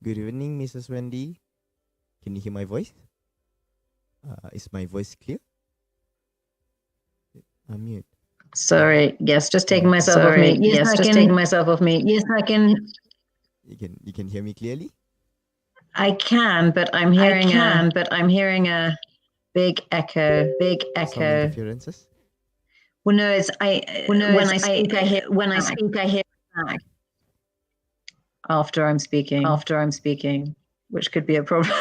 Good evening, Mrs. Wendy. Can you hear my voice? Is my voice clear? Unmute. Sorry. Yes, just taking Okay. myself off mute. Yes, I just can. taking myself off mute. Yes, I can. You can hear me clearly? I can, but I'm hearing a big echo. Some interferences? Well, no, it's when I speak, I hear when I speak, I hear back after I'm speaking, which could be a problem.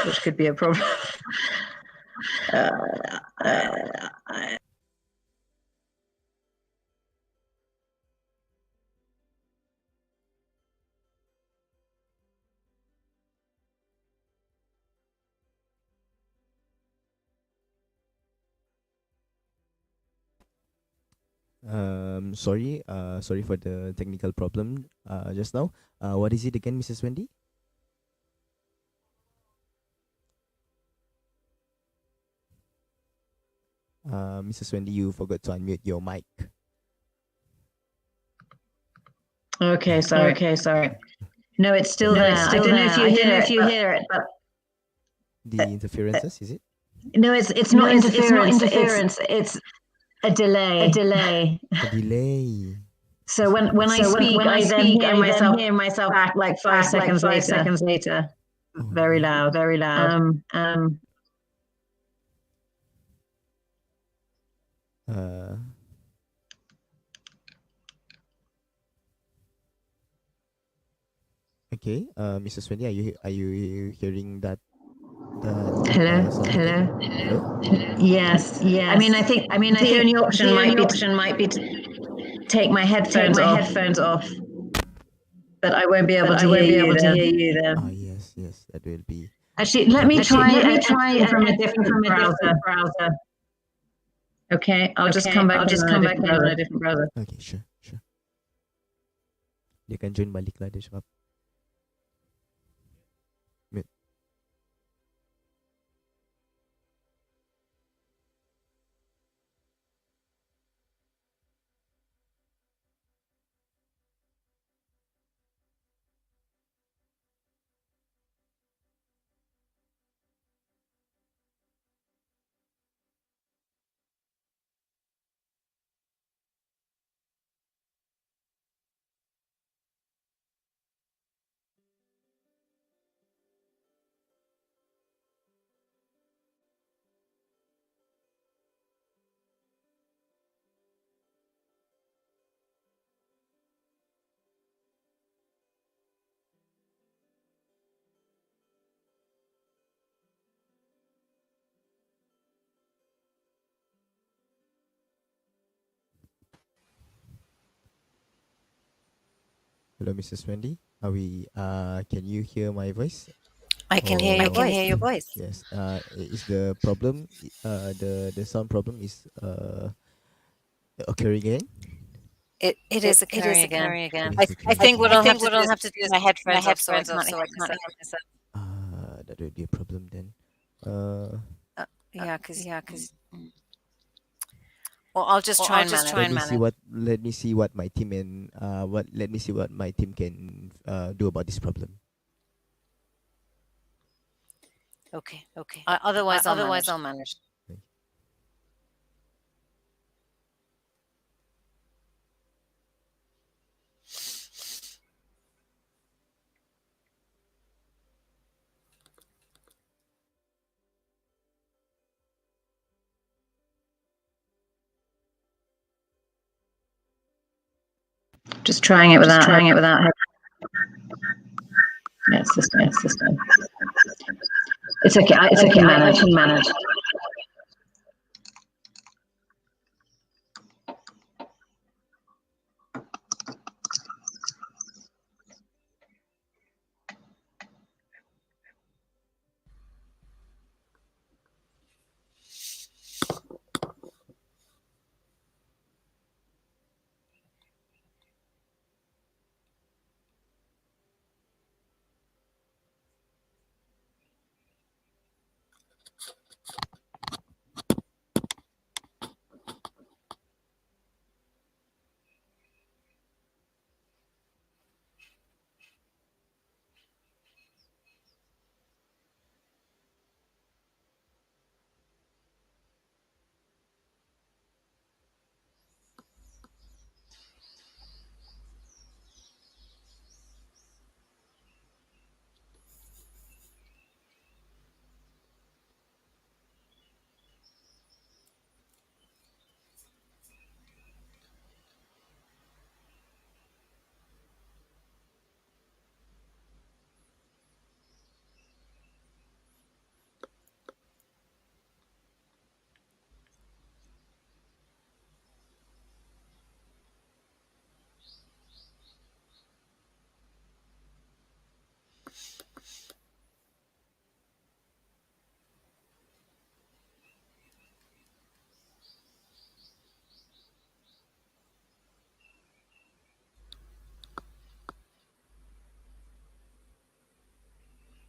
Sorry for the technical problem just now. What is it again, Mrs. Wendy? Mrs. Wendy, you forgot to unmute your mic. Okay, sorry. No, it's still there. I don't know if you hear it, but The interferences, is it? no, it's not interference. It's a delay. A delay. So when I speak, I then hear myself back like 5 seconds later. Oh. Very loud. Uh, okay. Mrs. Wendy, are you hearing that? Hello. Hello. Yes. I mean, I think the only option might be to take my headphones off, but I won't be able to hear you then. Ah, yes, that will be. Actually, let me try from a different browser. Okay, I'll just come back in on a different browser. Okay, sure. Dia akan join balik lah, dia cakap. Mute. Hello, Mrs. Wendy. Are we? Can you hear my voice? I can hear your voice. Yes. Is the problem? The sound problem is occurring again? It is occurring again. It is I think what occurring. I'll have to do is my headphones off so I can't hear myself. That will be a problem then. Yeah, because. Well, I'll just try and manage. Let me see what my team can do about this problem. Okay. Otherwise, I'll manage. Okay. Just trying it without. Yes, system. It's okay. I can manage.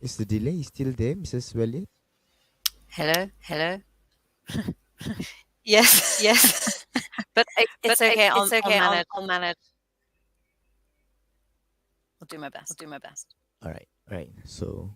Is the delay still there, Mrs. Welliot? Hello, hello. Yes, yes. But it's okay. I'll manage. I'll do my best. I'll do my best. All right, all right. So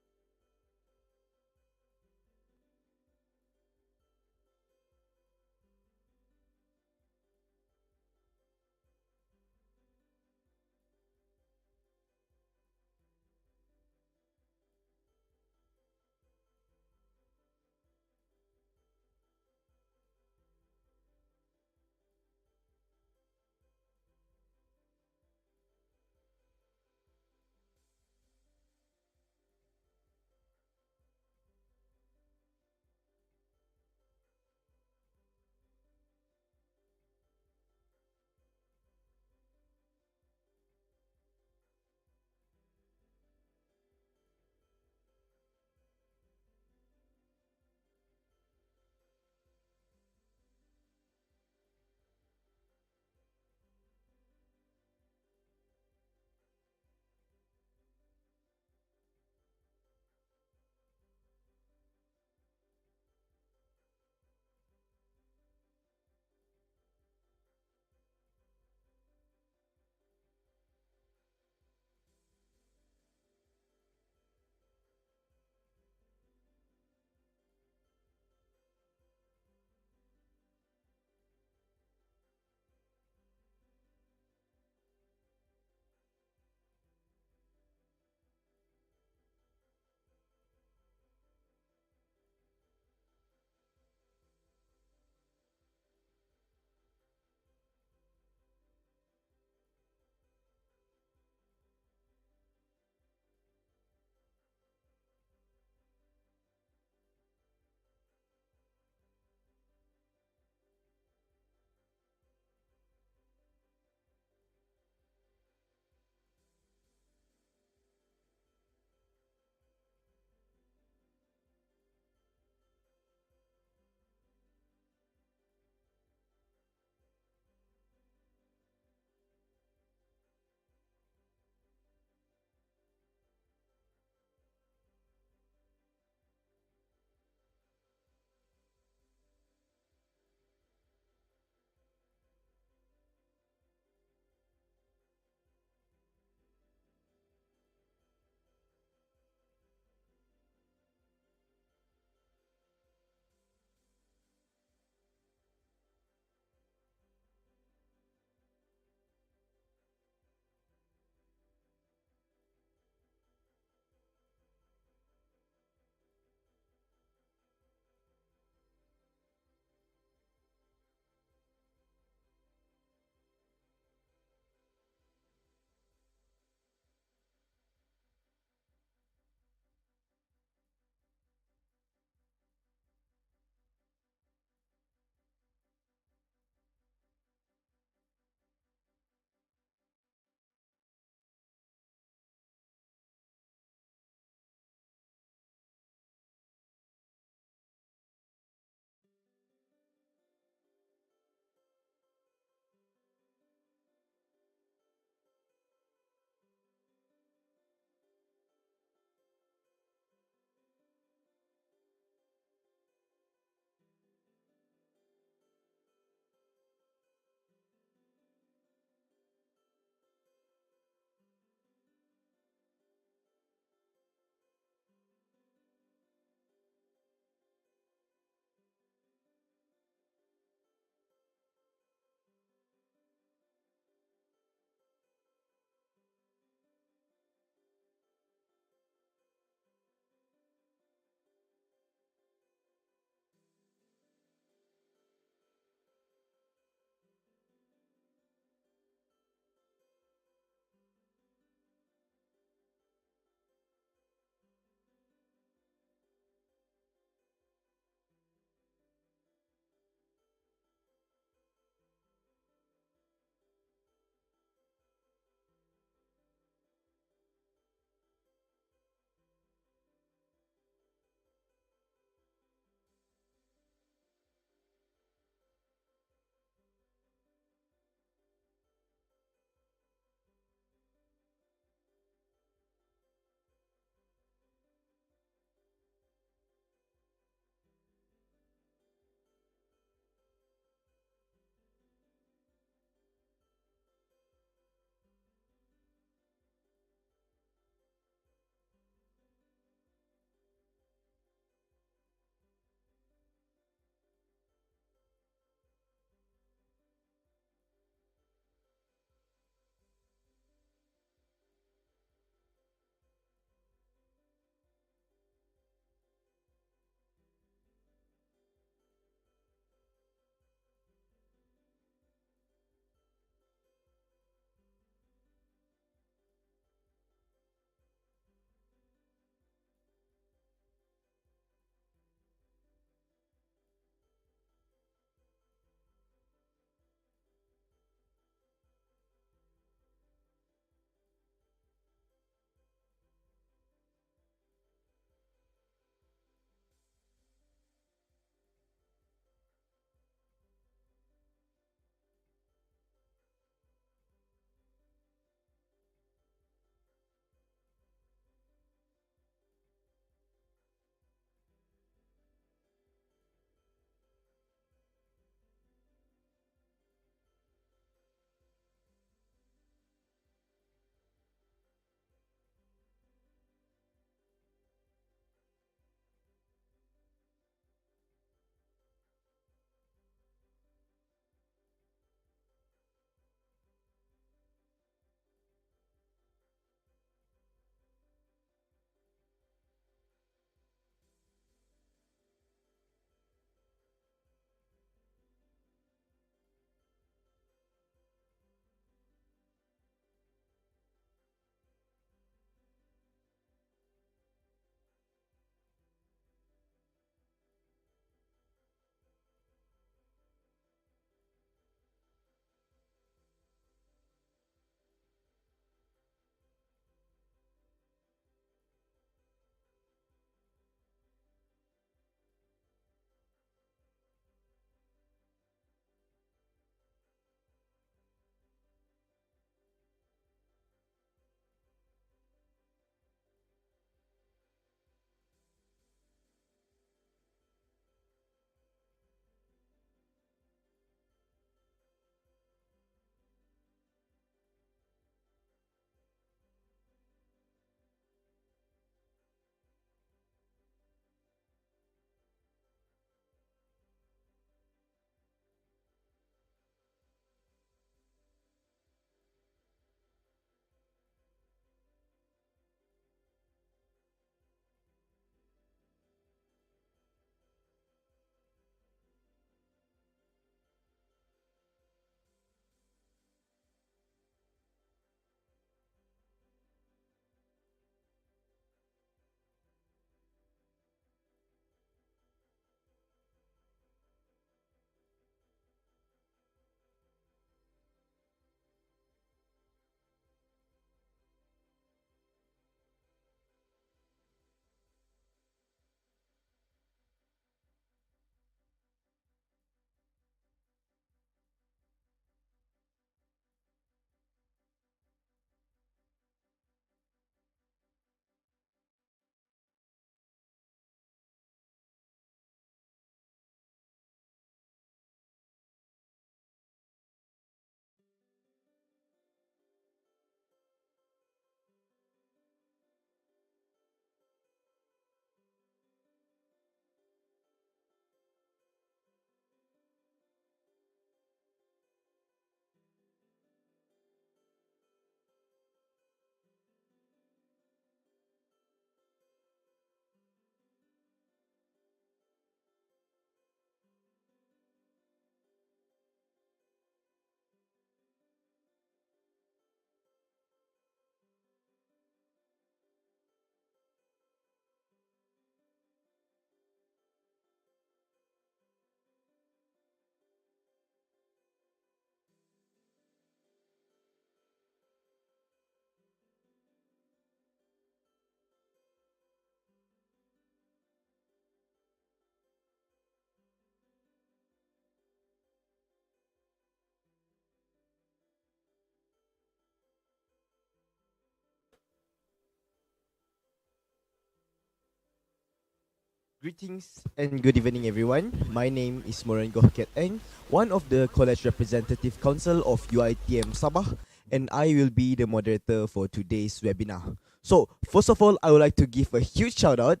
Greetings and good evening, everyone. My name is Moran Goh Ket Eng, one of the College Representative Council of UITM Sabah, and I will be the moderator for today's webinar. So, first of all, I would like to give a huge shout out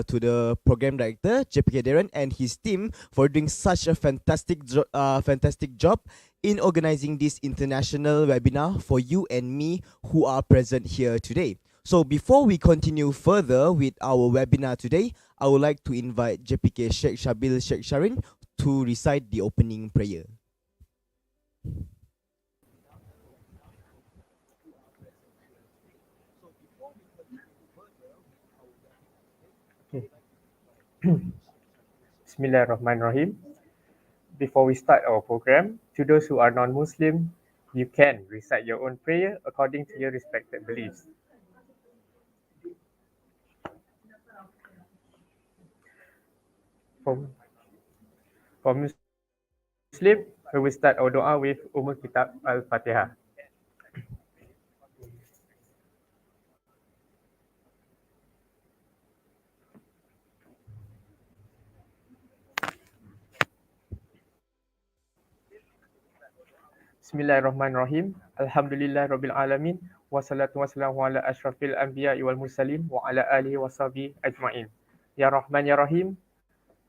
to the program director, JPK Darren, and his team for doing such a fantastic job in organizing this international webinar for you and me who are present here today. So before we continue further with our webinar today, I would like to invite JPK Sheikh Shabil Sheikh Sharin to recite the opening prayer. Bismillahirrahmanirrahim. Before we start our program, to those who are non-Muslim, you can recite your own prayer according to your respected beliefs. For Muslim, we will start our dua with Kitab Al-Fatihah. Bismillahirrahmanirrahim. Alhamdulillah Rabbil Alamin. Wassalatu wassalamu ala ashrafil anbiya wal mursalin wa ala alihi wa sahbihi ajma'in. Ya Rahman Ya Rahim.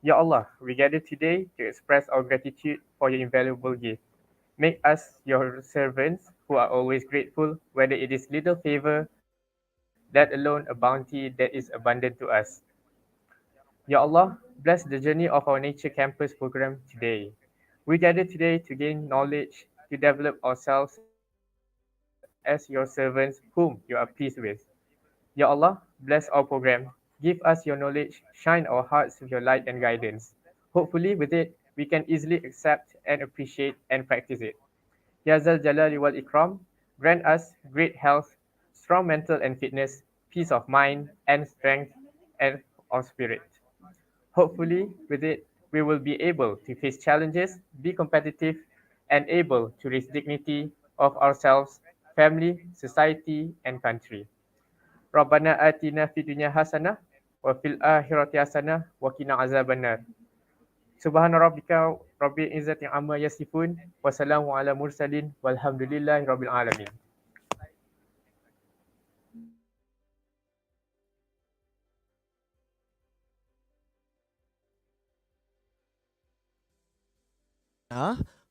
Ya Allah, we gather today to express our gratitude for your invaluable gift. Make us your servants who are always grateful, whether it is little favor, let alone a bounty that is abundant to us. Ya Allah, bless the journey of our Nature Campus program today. We gather today to gain knowledge, to develop ourselves as your servants whom you are pleased with. Ya Allah, bless our program. Give us your knowledge, shine our hearts with your light and guidance. Hopefully, with it, we can easily accept and appreciate and practice it. Ya Zal Jalali wal Ikram, grant us great health, strong mental and fitness, peace of mind, and strength and of spirit. Hopefully, with it, we will be able to face challenges, be competitive, and able to raise dignity of ourselves, family, society, and country. Rabbana atina fid dunya hasanah wa fil akhirati hasanah wa qina azabannar. Subhana rabbika rabbil izzati amma yasifun wa salamun ala mursalin walhamdulillahi rabbil alamin.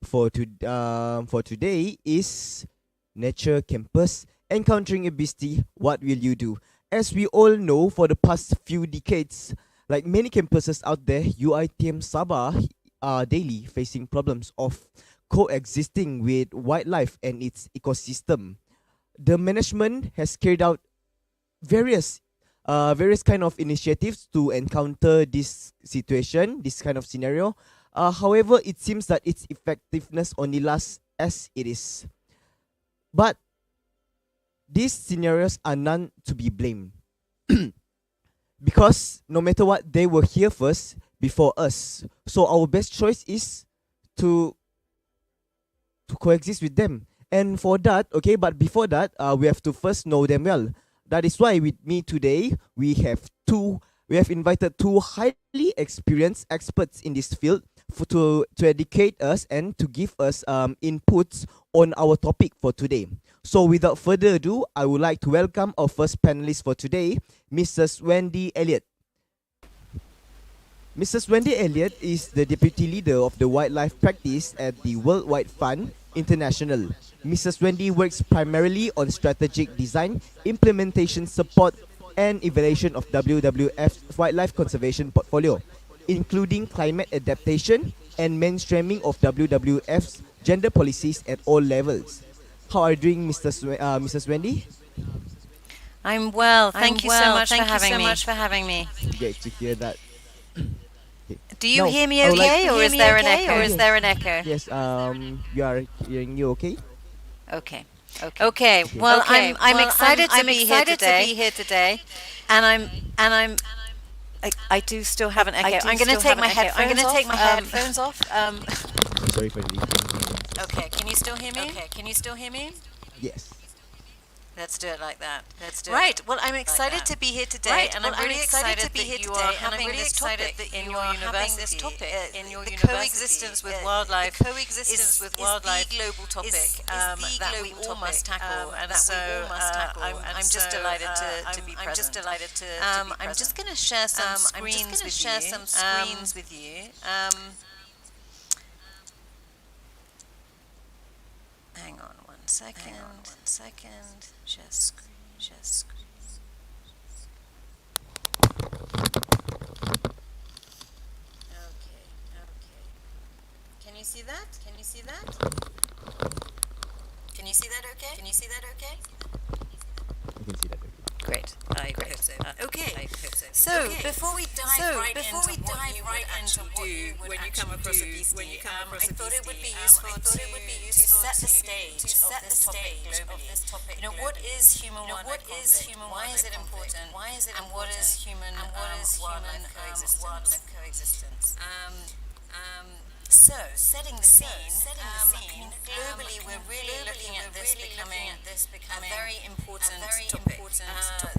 For today is Nature Campus Encountering a Beastie. What will you do? As we all know, for the past few decades, like many campuses out there, UITM Sabah are daily facing problems of coexisting with wildlife and its ecosystem. The management has carried out various kind of initiatives to encounter this situation, this kind of scenario. However, it seems that its effectiveness only lasts as it is. But these scenarios are none to be blamed. Because no matter what, they were here first before us. So our best choice is to coexist with them. And for that, okay, but before that, we have to first know them well. That is why with me today, we have invited two highly experienced experts in this field to educate us and to give us inputs on our topic for today. So without further ado, I would like to welcome our first panelist for today, Mrs. Wendy Elliott. Mrs. Wendy Elliott is the Deputy Leader of the Wildlife Practice at the Worldwide Fund International. Mrs. Wendy works primarily on strategic design, implementation support, and evaluation of WWF's wildlife conservation portfolio, including climate adaptation and mainstreaming of WWF's gender policies at all levels. How are you doing, Mrs. Wendy? I'm well. Thank you so much for having me. Great to hear that. Do you hear me okay, or is there an echo? Yes, we are hearing you okay? Okay. Well, I'm excited to be here today, and I do still have an echo. I'm going to take my headphones off. Sorry for the inconvenience. Okay, can you still hear me? Yes. Let's do it like that. Right. Well, I'm excited to be here today, and I'm really excited to be here today. And I'm really excited that in your university, the coexistence with wildlife is the global topic that we all must tackle. And so I'm just delighted to be present. I'm just going to share some screens with you. Hang on one second. Share screen. Okay. Can you see that? Can you see that okay? I can see that okay. Great. I hope so. Okay. So before we dive right into what you do when you come across a beastie, I thought it would be useful to set the stage of this topic. You know, what is human-wildlife conflict? Why is it important? And what is human-wildlife coexistence? So, setting the scene, globally we're really looking at this becoming a very important topic.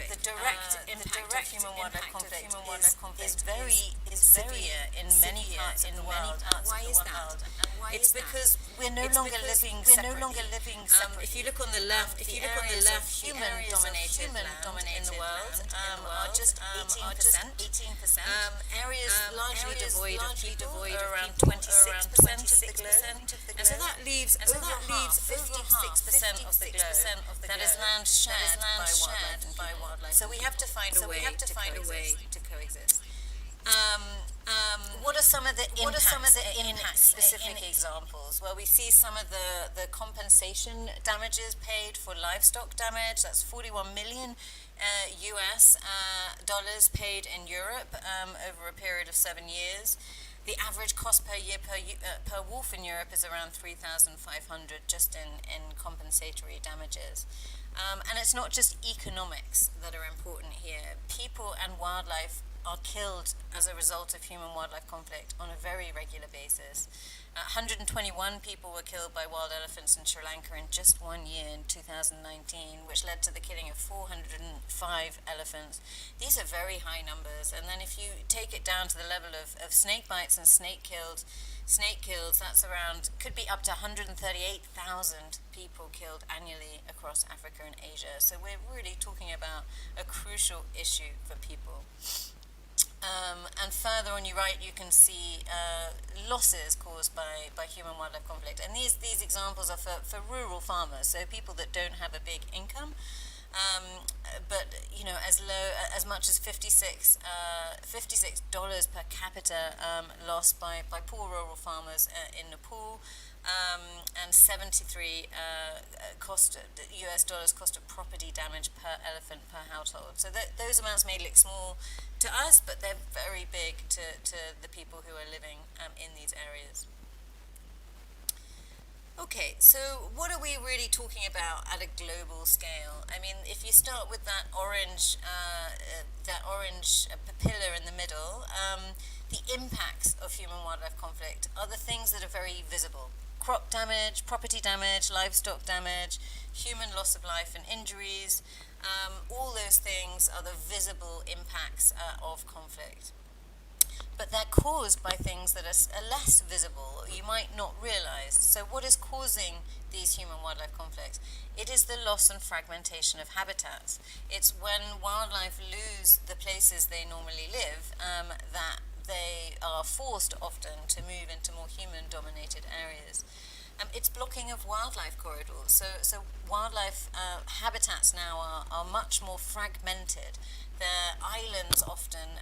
The direct impact of human-wildlife conflict is very severe in many parts of the world. Why is that? It's because we're no longer living separately. If you look on the left, human-dominated land in the world are just 18%. Areas largely devoid of people are around 26% of the globe. And so that leaves over 56% of the globe that is land shared by wildlife. So we have to find a way to coexist. What are some of the impacts, specific examples? Well, we see some of the compensation damages paid for livestock damage. That's 41 million US dollars paid in Europe over a period of 7 years. The average cost per year per wolf in Europe is around 3,500 just in compensatory damages. And it's not just economics that are important here. People and wildlife are killed as a result of human-wildlife conflict on a very regular basis. 121 people were killed by wild elephants in Sri Lanka in just 1 year in 2019, which led to the killing of 405 elephants. These are very high numbers. And then if you take it down to the level of snake bites and snake kills, that's could be up to 138,000 people killed annually across Africa and Asia. So we're really talking about a crucial issue for people. And further on your right, you can see losses caused by human-wildlife conflict. And these examples are for rural farmers, so people that don't have a big income. But you know, as much as $56 per capita lost by poor rural farmers in Nepal, and 73 US dollars cost of property damage per elephant per household. So those amounts may look small to us, but they're very big to the people who are living in these areas. Okay, so what are we really talking about at a global scale? I mean, if you start with that orange pillar in the middle, the impacts of human-wildlife conflict are the things that are very visible. Crop damage, property damage, livestock damage, human loss of life and injuries, all those things are the visible impacts of conflict. But they're caused by things that are less visible, you might not realize. So what is causing these human-wildlife conflicts? It is the loss and fragmentation of habitats. It's when wildlife lose the places they normally live that they are forced often to move into more human-dominated areas. It's blocking of wildlife corridors. So wildlife habitats now are much more fragmented. They're islands often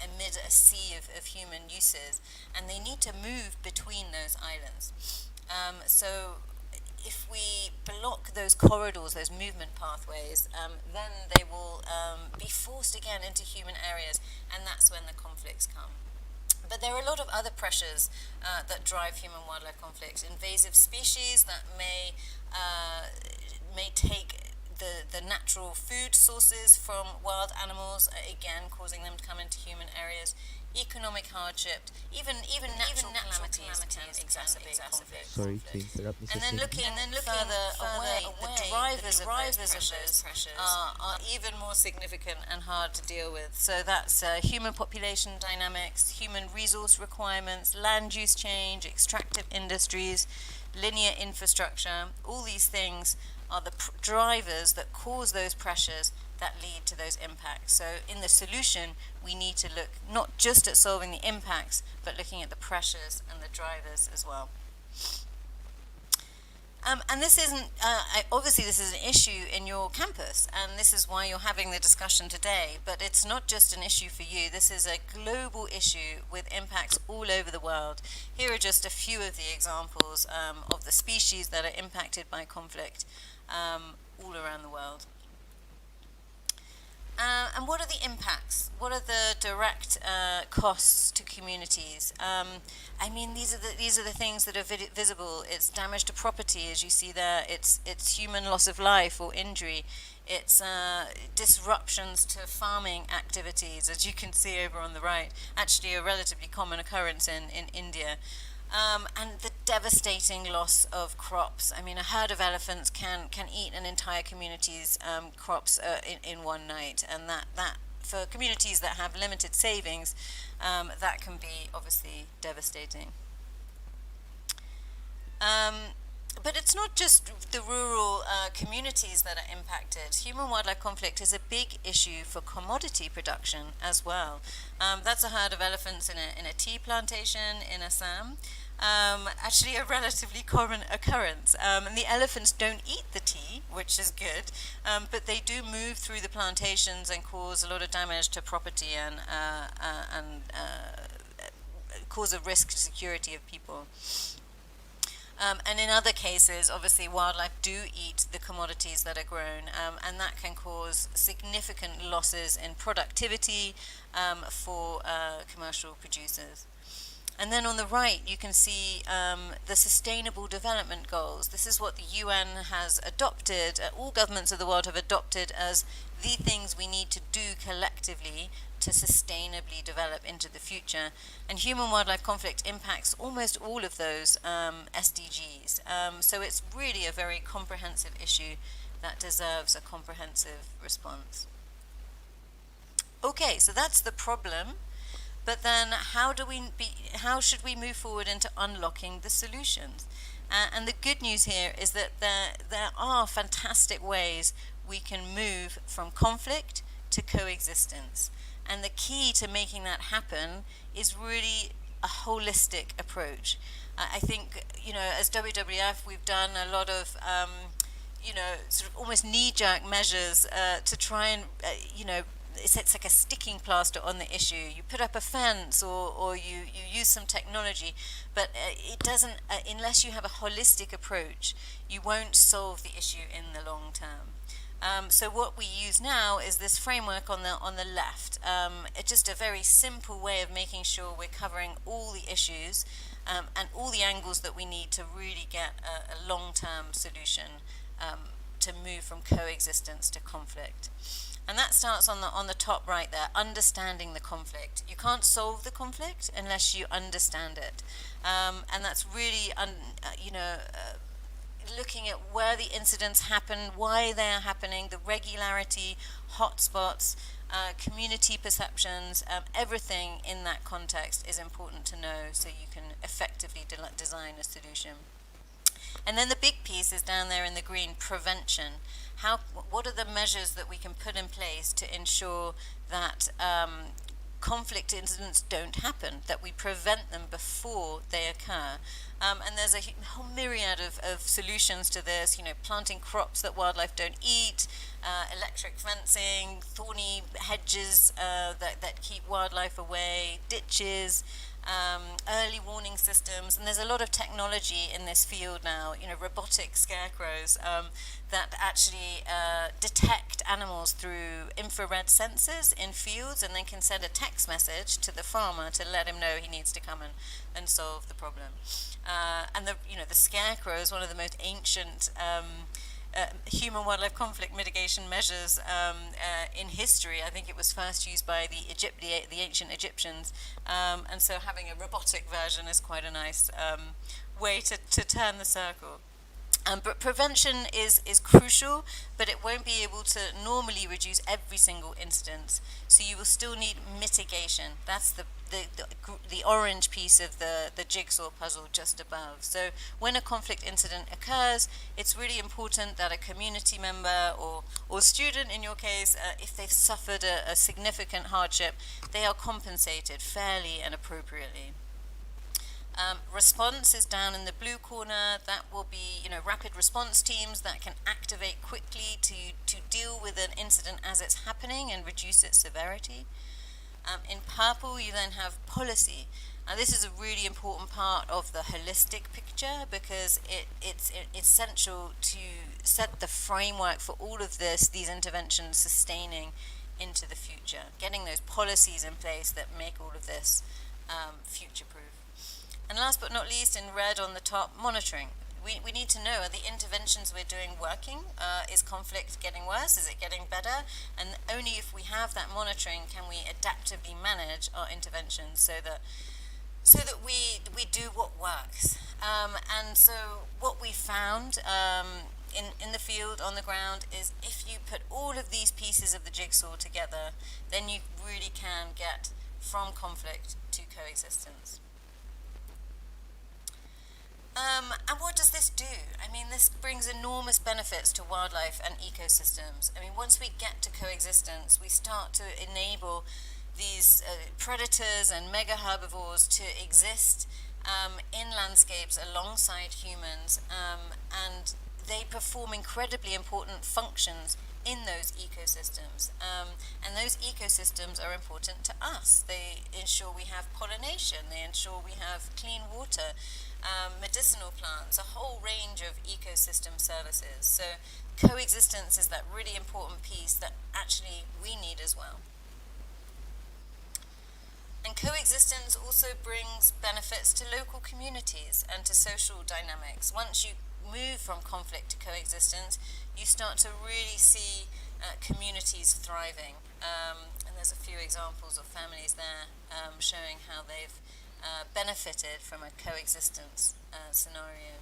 amid a sea of human uses, and they need to move between those islands. So if we block those corridors, those movement pathways, then they will be forced again into human areas, and that's when the conflicts come. But there are a lot of other pressures that drive human-wildlife conflicts. Invasive species that may take the natural food sources from wild animals, again causing them to come into human areas. Economic hardship, even natural calamities can exacerbate conflict. Sorry to interrupt, Mrs. And then looking further away, the drivers of those pressures are even more significant and hard to deal with. So that's human population dynamics, human resource requirements, land use change, extractive industries, linear infrastructure. All these things are the drivers that cause those pressures that lead to those impacts. So in the solution, we need to look not just at solving the impacts, but looking at the pressures and the drivers as well. And this isn't, obviously this is an issue in your campus, and this is why you're having the discussion today, but it's not just an issue for you. This is a global issue with impacts all over the world. Here are just a few of the examples of the species that are impacted by conflict all around the world. And what are the impacts? What are the direct costs to communities? I mean, these are the things that are visible. It's damage to property, as you see there. It's human loss of life or injury. It's disruptions to farming activities, as you can see over on the right. Actually, a relatively common occurrence in India. And the devastating loss of crops. I mean, a herd of elephants can eat an entire community's crops in one night, and that for communities that have limited savings, that can be obviously devastating. But it's not just the rural communities that are impacted. Human-wildlife conflict is a big issue for commodity production as well. That's a herd of elephants in a tea plantation in Assam. Actually a relatively common occurrence. And the elephants don't eat the tea, which is good, but they do move through the plantations and cause a lot of damage to property and cause a risk to security of people. And in other cases, obviously, wildlife do eat the commodities that are grown, and that can cause significant losses in productivity for commercial producers. And then on the right, you can see the Sustainable Development Goals. This is what the UN has adopted, all governments of the world have adopted as the things we need to do collectively to sustainably develop into the future. And human-wildlife conflict impacts almost all of those SDGs. So it's really a very comprehensive issue that deserves a comprehensive response. Okay, so that's the problem. But then how should we move forward into unlocking the solutions? And the good news here is that there are fantastic ways we can move from conflict to coexistence. And the key to making that happen is really a holistic approach. I think, as WWF, we've done a lot of, sort of almost knee-jerk measures to try and, it's like a sticking plaster on the issue. You put up a fence or you use some technology, but it doesn't, unless you have a holistic approach, you won't solve the issue in the long term. So what we use now is this framework on the left. It's just a very simple way of making sure we're covering all the issues and all the angles that we need to really get a long-term solution to move from coexistence to conflict. And that starts on the top right there, understanding the conflict. You can't solve the conflict unless you understand it. And that's really, looking at where the incidents happen, why they're happening, the regularity, hotspots, community perceptions, everything in that context is important to know so you can effectively design a solution. And then the big piece is down there in the green, prevention. What are the measures that we can put in place to ensure that conflict incidents don't happen, that we prevent them before they occur? And there's a whole myriad of solutions to this, planting crops that wildlife don't eat, electric fencing, thorny hedges that keep wildlife away, ditches, early warning systems, and there's a lot of technology in this field now, robotic scarecrows that actually detect animals through infrared sensors in fields and then can send a text message to the farmer to let him know he needs to come and solve the problem. And the scarecrow is one of the most ancient human-wildlife conflict mitigation measures in history. I think it was first used by the ancient Egyptians, and so having a robotic version is quite a nice way to turn the circle. But prevention is crucial, but it won't be able to normally reduce every single incident. So you will still need mitigation. That's the orange piece of the jigsaw puzzle just above. So when a conflict incident occurs, it's really important that a community member or student, in your case, if they've suffered a significant hardship, they are compensated fairly and appropriately. Response is down in the blue corner. That will be, rapid response teams that can activate quickly to deal with an incident as it's happening and reduce its severity. In purple, you then have policy. Now, this is a really important part of the holistic picture because it's essential to set the framework for all of these interventions sustaining into the future, getting those policies in place that make all of this future-proof. And last but not least, in red on the top, monitoring. We need to know, are the interventions we're doing working? Is conflict getting worse? Is it getting better? And only if we have that monitoring can we adaptively manage our interventions so that we do what works. And so what we found in the field, on the ground, is if you put all of these pieces of the jigsaw together, then you really can get from conflict to coexistence. And what does this do? I mean, this brings enormous benefits to wildlife and ecosystems. I mean, once we get to coexistence, we start to enable these predators and mega herbivores to exist in landscapes alongside humans, and they perform incredibly important functions in those ecosystems. And those ecosystems are important to us. They ensure we have pollination, they ensure we have clean water, medicinal plants, a whole range of ecosystem services. So coexistence is that really important piece that actually we need as well. And coexistence also brings benefits to local communities and to social dynamics. Once you move from conflict to coexistence, you start to really see communities thriving. And there's a few examples of families there showing how they've benefited from a coexistence scenario.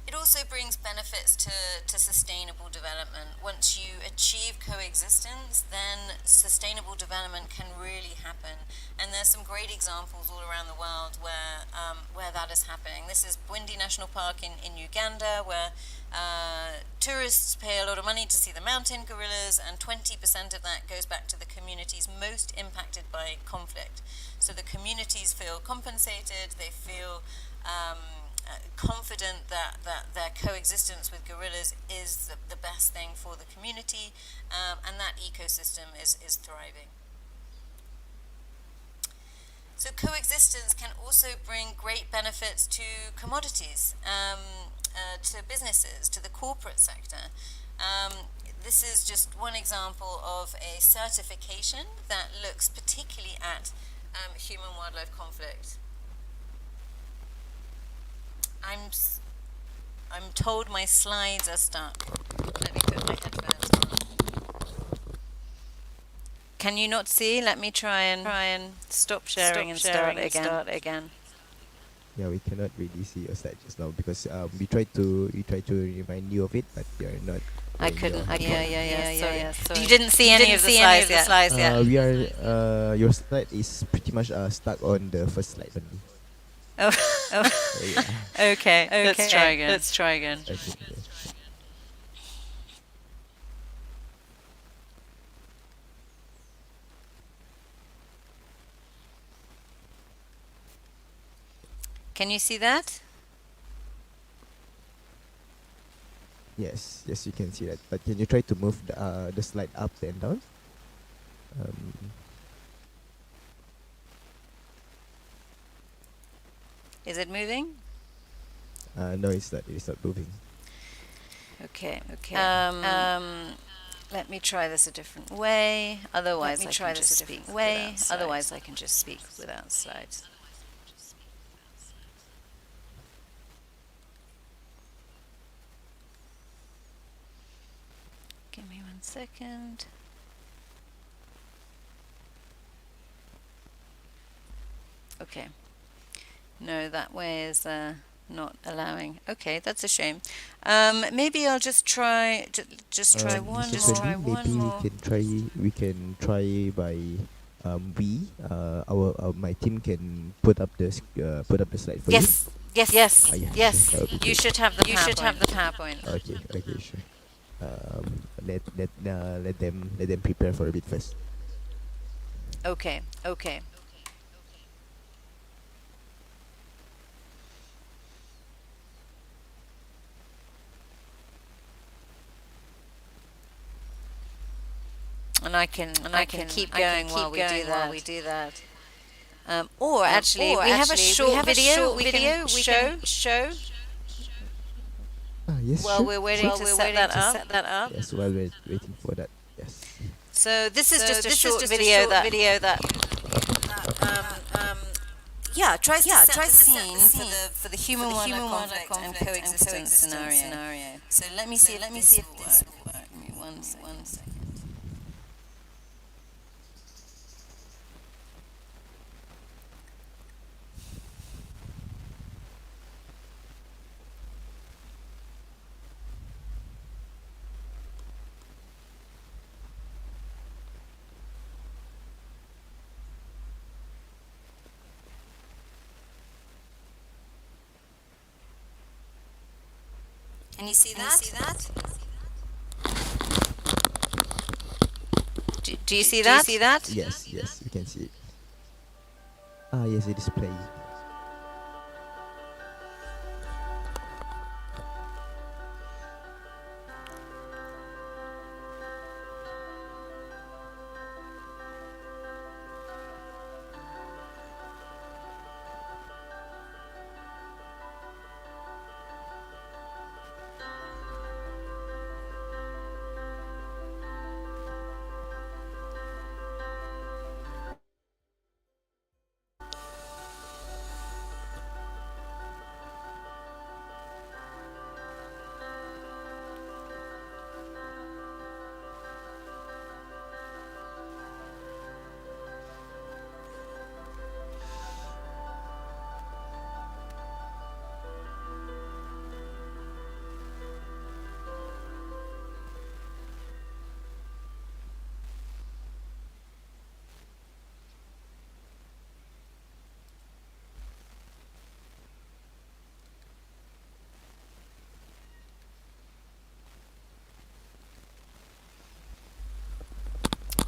It also brings benefits to sustainable development. Once you achieve coexistence, then sustainable development can really happen. And there's some great examples all around the world where that is happening. This is Bwindi National Park in Uganda, where tourists pay a lot of money to see the mountain gorillas, and 20% of that goes back to the communities most impacted by conflict. So the communities feel compensated, they feel confident that their coexistence with gorillas is the best thing for the community, and that ecosystem is thriving. So coexistence can also bring great benefits to commodities, to businesses, to the corporate sector. This is just one example of a certification that looks particularly at human-wildlife conflict. I'm told my slides are stuck. Let me put my headphones on. Can you not see? Let me try and stop sharing and start again. Yeah, we cannot really see your slide just now because we tried to remind you of it, but you're not. I couldn't. Sorry. You didn't see any of the slides yet. We are. Your slide is pretty much stuck on the first slide only. Oh. Yeah. Okay. Let's try again. Okay. Can you see that? Yes, you can see that. But can you try to move the slide up and down? Is it moving? No, it's not. It's not moving. Okay. Let me try this a different way. Otherwise, I can just speak without slides. Give me 1 second. Okay. No, that way is not allowing. Okay, that's a shame. Maybe I'll just try try one Mr. more. Sandy, maybe we can try by my team can put up the slide for you. Yes. Yeah, Yes. sure, that would be You great. should have the PowerPoint. Okay, sure. Let them prepare for a bit first. Okay. And I can keep going while we do that. Or actually, we have a short video we can show Yes, while sure. we're waiting to set that up. Yes, while we're waiting for that. Yes. So this is just a short video that tries to set the scene for the human-wildlife conflict and coexistence scenario. So let me see if this will work. Give me one second. Can you see that? Do you see that? Yes, we can see it. Yes, it is playing.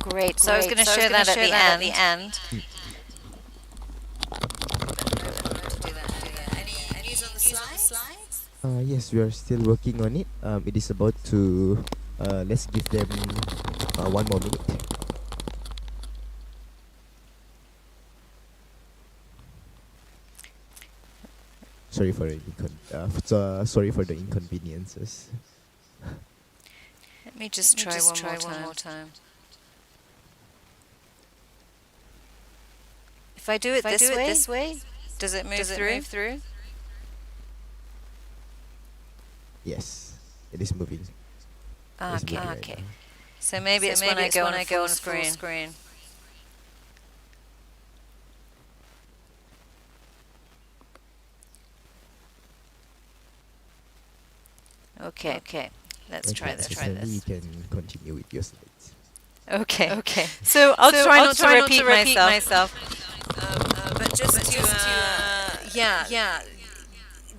Great. So I was going to share that at the end. Any news on the slides? Yes, we are still working on it. It is about to. Let's give them 1 more minute. Sorry for the inconveniences. Let me just try one more time. If I do it this way, does it move through? Yes, it is moving. It is moving right Okay. now. So maybe it's when I go on screen. Okay. Let's try Mr. this. Sandy, you can continue with your slides. Okay. So I'll try not to repeat myself. But just to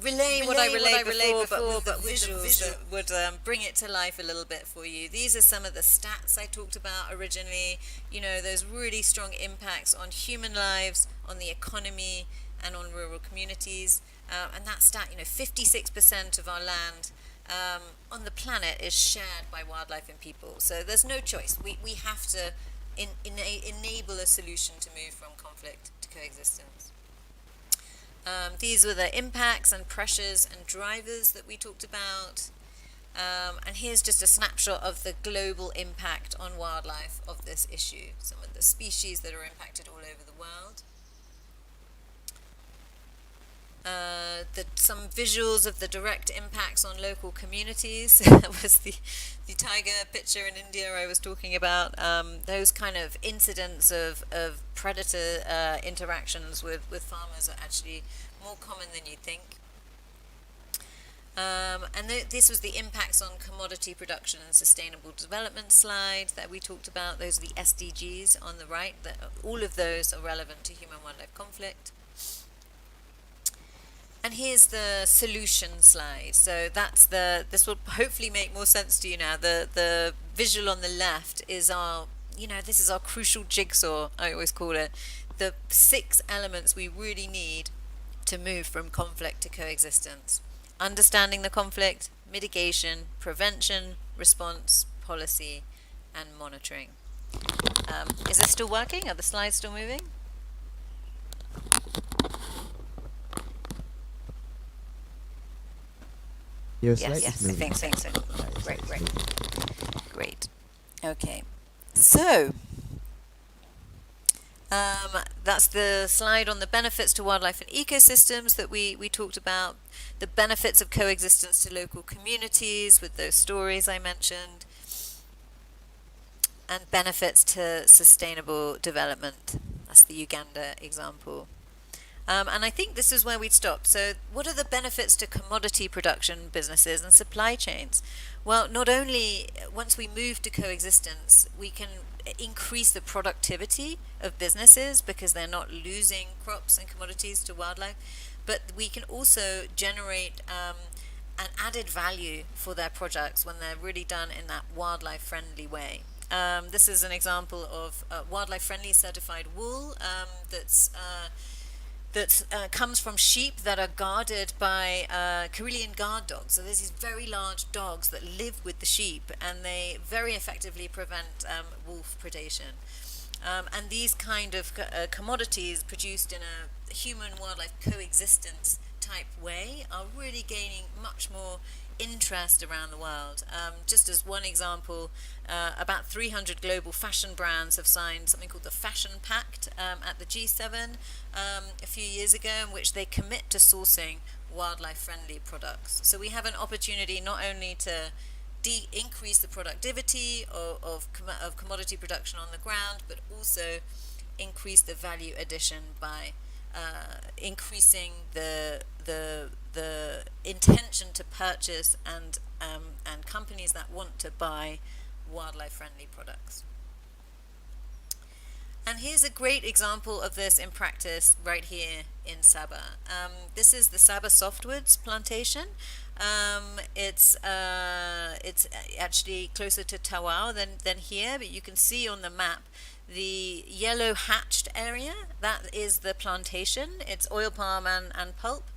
relay what I relayed before, but with visuals that would bring it to life a little bit for you. These are some of the stats I talked about originally. You know, those really strong impacts on human lives, on the economy, and on rural communities. And that stat, 56% of our land on the planet is shared by wildlife and people. So there's no choice. We have to enable a solution to move from conflict to coexistence. These were the impacts and pressures and drivers that we talked about. And here's just a snapshot of the global impact on wildlife of this issue. Some of the species that are impacted all over the world. Some visuals of the direct impacts on local communities. That was the tiger picture in India I was talking about. Those kind of incidents of predator interactions with farmers are actually more common than you'd think. And this was the impacts on commodity production and sustainable development slide that we talked about. Those are the SDGs on the right. All of those are relevant to human-wildlife conflict. And here's the solution slide. So this will hopefully make more sense to you now. The visual on the left is this is our crucial jigsaw, I always call it. The 6 elements we really need to move from conflict to coexistence. Understanding the conflict, mitigation, prevention, response, policy, and monitoring. Is this still working? Are the slides still moving? Your Yes, slide is I moving. think so. Great. Okay. So, that's the slide on the benefits to wildlife and ecosystems that we talked about, the benefits of coexistence to local communities with those stories I mentioned, and benefits to sustainable development. That's the Uganda example. And I think this is where we'd stop. So what are the benefits to commodity production businesses and supply chains? Well, not only once we move to coexistence, we can increase the productivity of businesses because they're not losing crops and commodities to wildlife, but we can also generate an added value for their products when they're really done in that wildlife-friendly way. This is an example of wildlife-friendly certified wool that comes from sheep that are guarded by Karelian guard dogs. So there's these very large dogs that live with the sheep, and they very effectively prevent wolf predation. And these kind of commodities produced in a human-wildlife coexistence type way are really gaining much more interest around the world. Just as one example, about 300 global fashion brands have signed something called the Fashion Pact at the G7 a few years ago, in which they commit to sourcing wildlife-friendly products. So we have an opportunity not only to increase the productivity of commodity production on the ground, but also increase the value addition by increasing the intention to purchase and companies that want to buy wildlife-friendly products. And here's a great example of this in practice right here in Sabah. This is the Sabah softwoods plantation. It's actually closer to Tawau than here, but you can see on the map the yellow hatched area. That is the plantation. It's oil palm and pulp.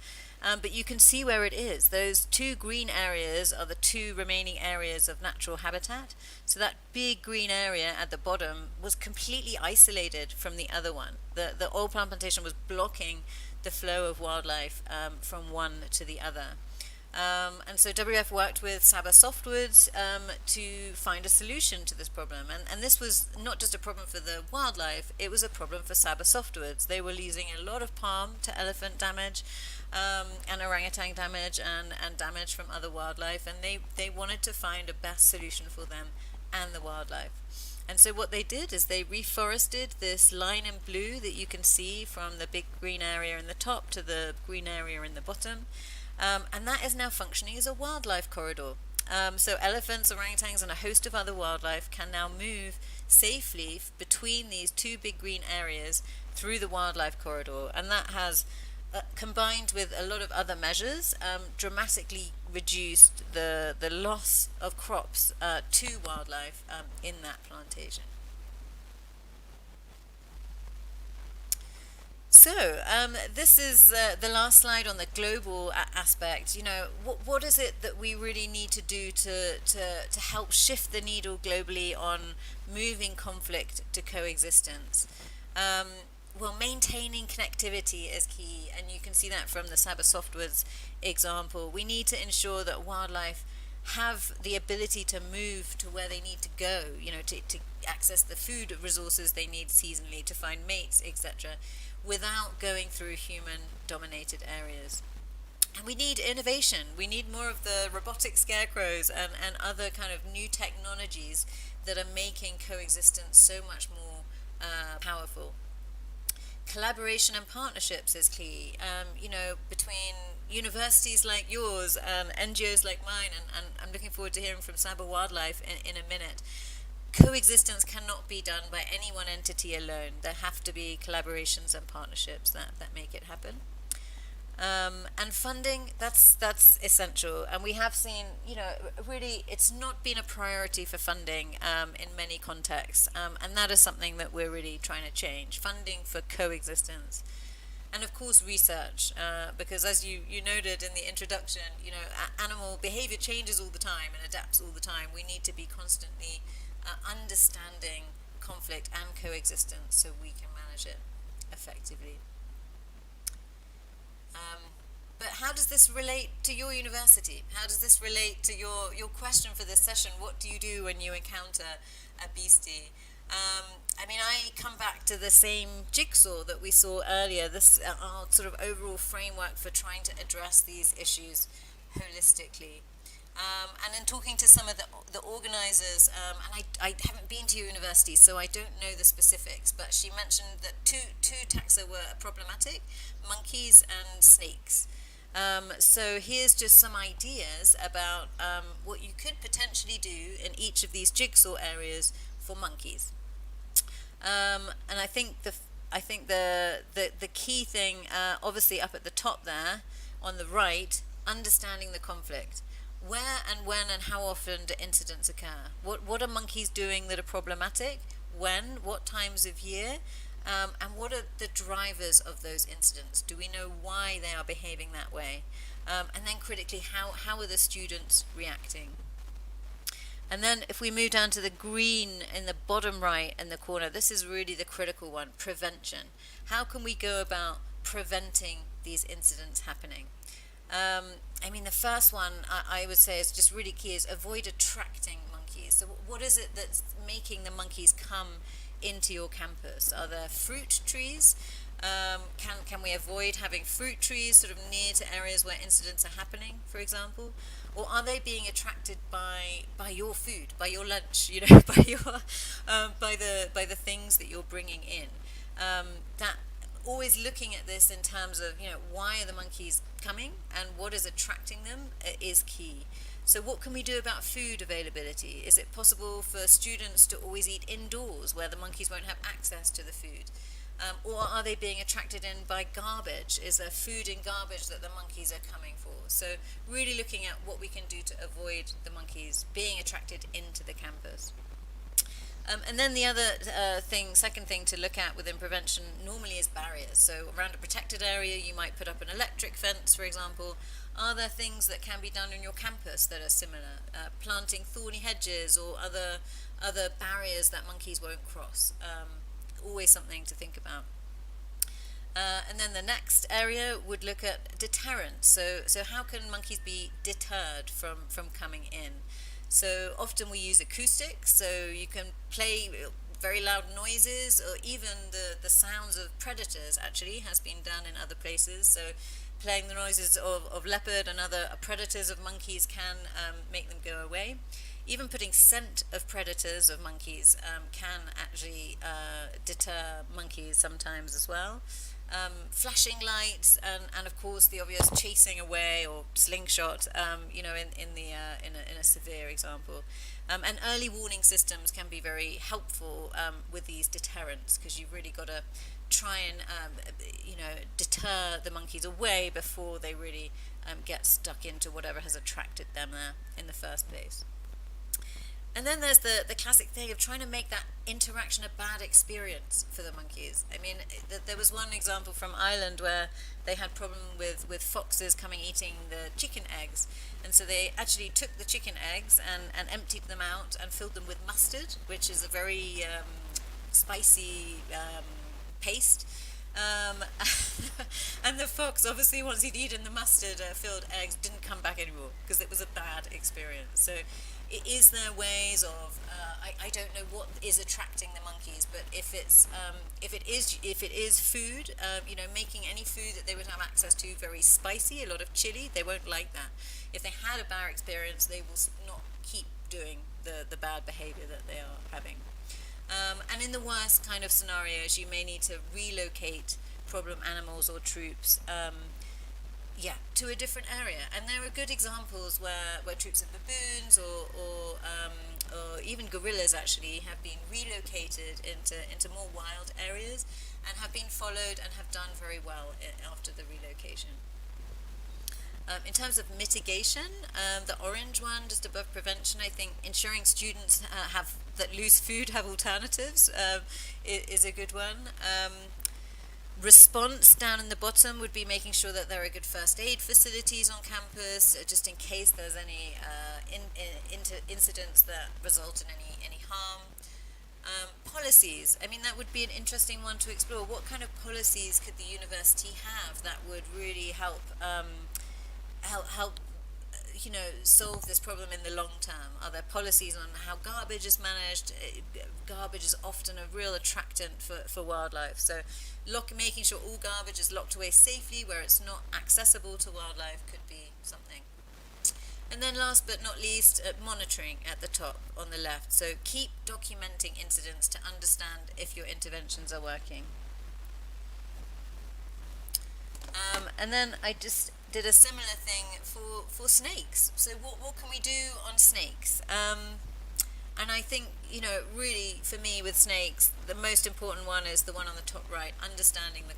But you can see where it is. Those 2 green areas are the 2 remaining areas of natural habitat. So that big green area at the bottom was completely isolated from the other one. The oil palm plantation was blocking the flow of wildlife from one to the other. And so WF worked with Sabah Softwoods to find a solution to this problem. And this was not just a problem for the wildlife, it was a problem for Sabah Softwoods. They were losing a lot of palm to elephant damage and orangutan damage and damage from other wildlife. And they wanted to find a best solution for them and the wildlife. And so what they did is they reforested this line in blue that you can see from the big green area in the top to the green area in the bottom. And that is now functioning as a wildlife corridor. So elephants, orangutans, and a host of other wildlife can now move safely between these 2 big green areas through the wildlife corridor. And that has, combined with a lot of other measures, dramatically reduced the loss of crops to wildlife in that plantation. So this is the last slide on the global aspect. You know, what is it that we really need to do to help shift the needle globally on moving conflict to coexistence? Well, maintaining connectivity is key, and you can see that from the Sabah Softwoods example. We need to ensure that wildlife have the ability to move to where they need to go, you know, to access the food resources they need seasonally, to find mates, etc., without going through human-dominated areas. And we need innovation. We need more of the robotic scarecrows and other kind of new technologies that are making coexistence so much more powerful. Collaboration and partnerships is key, between universities like yours and NGOs like mine, and I'm looking forward to hearing from Cyber Wildlife in a minute. Coexistence cannot be done by any one entity alone. There have to be collaborations and partnerships that make it happen. And funding, that's essential. And we have seen, really, it's not been a priority for funding in many contexts. And that is something that we're really trying to change. Funding for coexistence. And of course, research, because as you noted in the introduction, animal behavior changes all the time and adapts all the time. We need to be constantly understanding conflict and coexistence so we can manage it effectively. But how does this relate to your university? How does this relate to your question for this session? What do you do when you encounter a beastie? I come back to the same jigsaw that we saw earlier, this our sort of overall framework for trying to address these issues holistically. And in talking to some of the organizers, and I haven't been to your university, so I don't know the specifics, but she mentioned that two taxa were problematic, monkeys and snakes. So here's just some ideas about what you could potentially do in each of these jigsaw areas for monkeys. And I think the key thing, obviously up at the top there, on the right, understanding the conflict. Where and when and how often do incidents occur? What are monkeys doing that are problematic? When? What times of year? And what are the drivers of those incidents? Do we know why they are behaving that way? And then critically, how are the students reacting? And then if we move down to the green in the bottom right in the corner, this is really the critical one, prevention. How can we go about preventing these incidents happening? The first one I would say is just really key is avoid attracting monkeys. So what is it that's making the monkeys come into your campus? Are there fruit trees? Can we avoid having fruit trees sort of near to areas where incidents are happening, for example? Or are they being attracted by your food, by your lunch, by your by the things that you're bringing in? That always looking at this in terms of why are the monkeys coming and what is attracting them is key. So what can we do about food availability? Is it possible for students to always eat indoors where the monkeys won't have access to the food? Or are they being attracted in by garbage? Is there food in garbage that the monkeys are coming for? So really looking at what we can do to avoid the monkeys being attracted into the campus. And then the other second thing to look at within prevention normally is barriers. So around a protected area, you might put up an electric fence, for example. Are there things that can be done on your campus that are similar? Planting thorny hedges or other barriers that monkeys won't cross. Always something to think about. And then the next area would look at deterrence. So how can monkeys be deterred from coming in? So often we use acoustics, so you can play very loud noises, or even the sounds of predators actually has been done in other places. So playing the noises of leopard and other predators of monkeys can make them go away. Even putting scent of predators of monkeys can actually deter monkeys sometimes as well. Flashing lights and of course the obvious chasing away or slingshot, in a severe example. And early warning systems can be very helpful with these deterrents, because you've really got to try and deter the monkeys away before they really get stuck into whatever has attracted them there in the first place. And then there's the classic thing of trying to make that interaction a bad experience for the monkeys. There was one example from Ireland where they had problem with foxes coming eating the chicken eggs. And so they actually took the chicken eggs and emptied them out and filled them with mustard, which is a very spicy paste. And the fox, obviously, once he'd eaten the mustard-filled eggs, didn't come back anymore because it was a bad experience. So is there ways of I don't know what is attracting the monkeys, but if it is food, making any food that they would have access to very spicy, a lot of chili, they won't like that. If they had a bad experience, they will not keep doing the bad behavior that they are having. And in the worst kind of scenarios, you may need to relocate problem animals or troops. to a different area. And there are good examples where troops of baboons or even gorillas actually have been relocated into more wild areas and have been followed and have done very well after the relocation. In terms of mitigation, the orange one, just above prevention, I think ensuring students that lose food have alternatives is a good one. Response down in the bottom would be making sure that there are good first aid facilities on campus, just in case there's any incidents that result in any harm. Policies, I mean, that would be an interesting one to explore. What kind of policies could the university have that would really help solve this problem in the long term? Are there policies on how garbage is managed? Garbage is often a real attractant for wildlife. So making sure all garbage is locked away safely where it's not accessible to wildlife could be something. And then last but not least, monitoring at the top on the left. So keep documenting incidents to understand if your interventions are working. And then I just did a similar thing for snakes. So what can we do on snakes? And I think, really for me with snakes, the most important one is the one on the top right, understanding the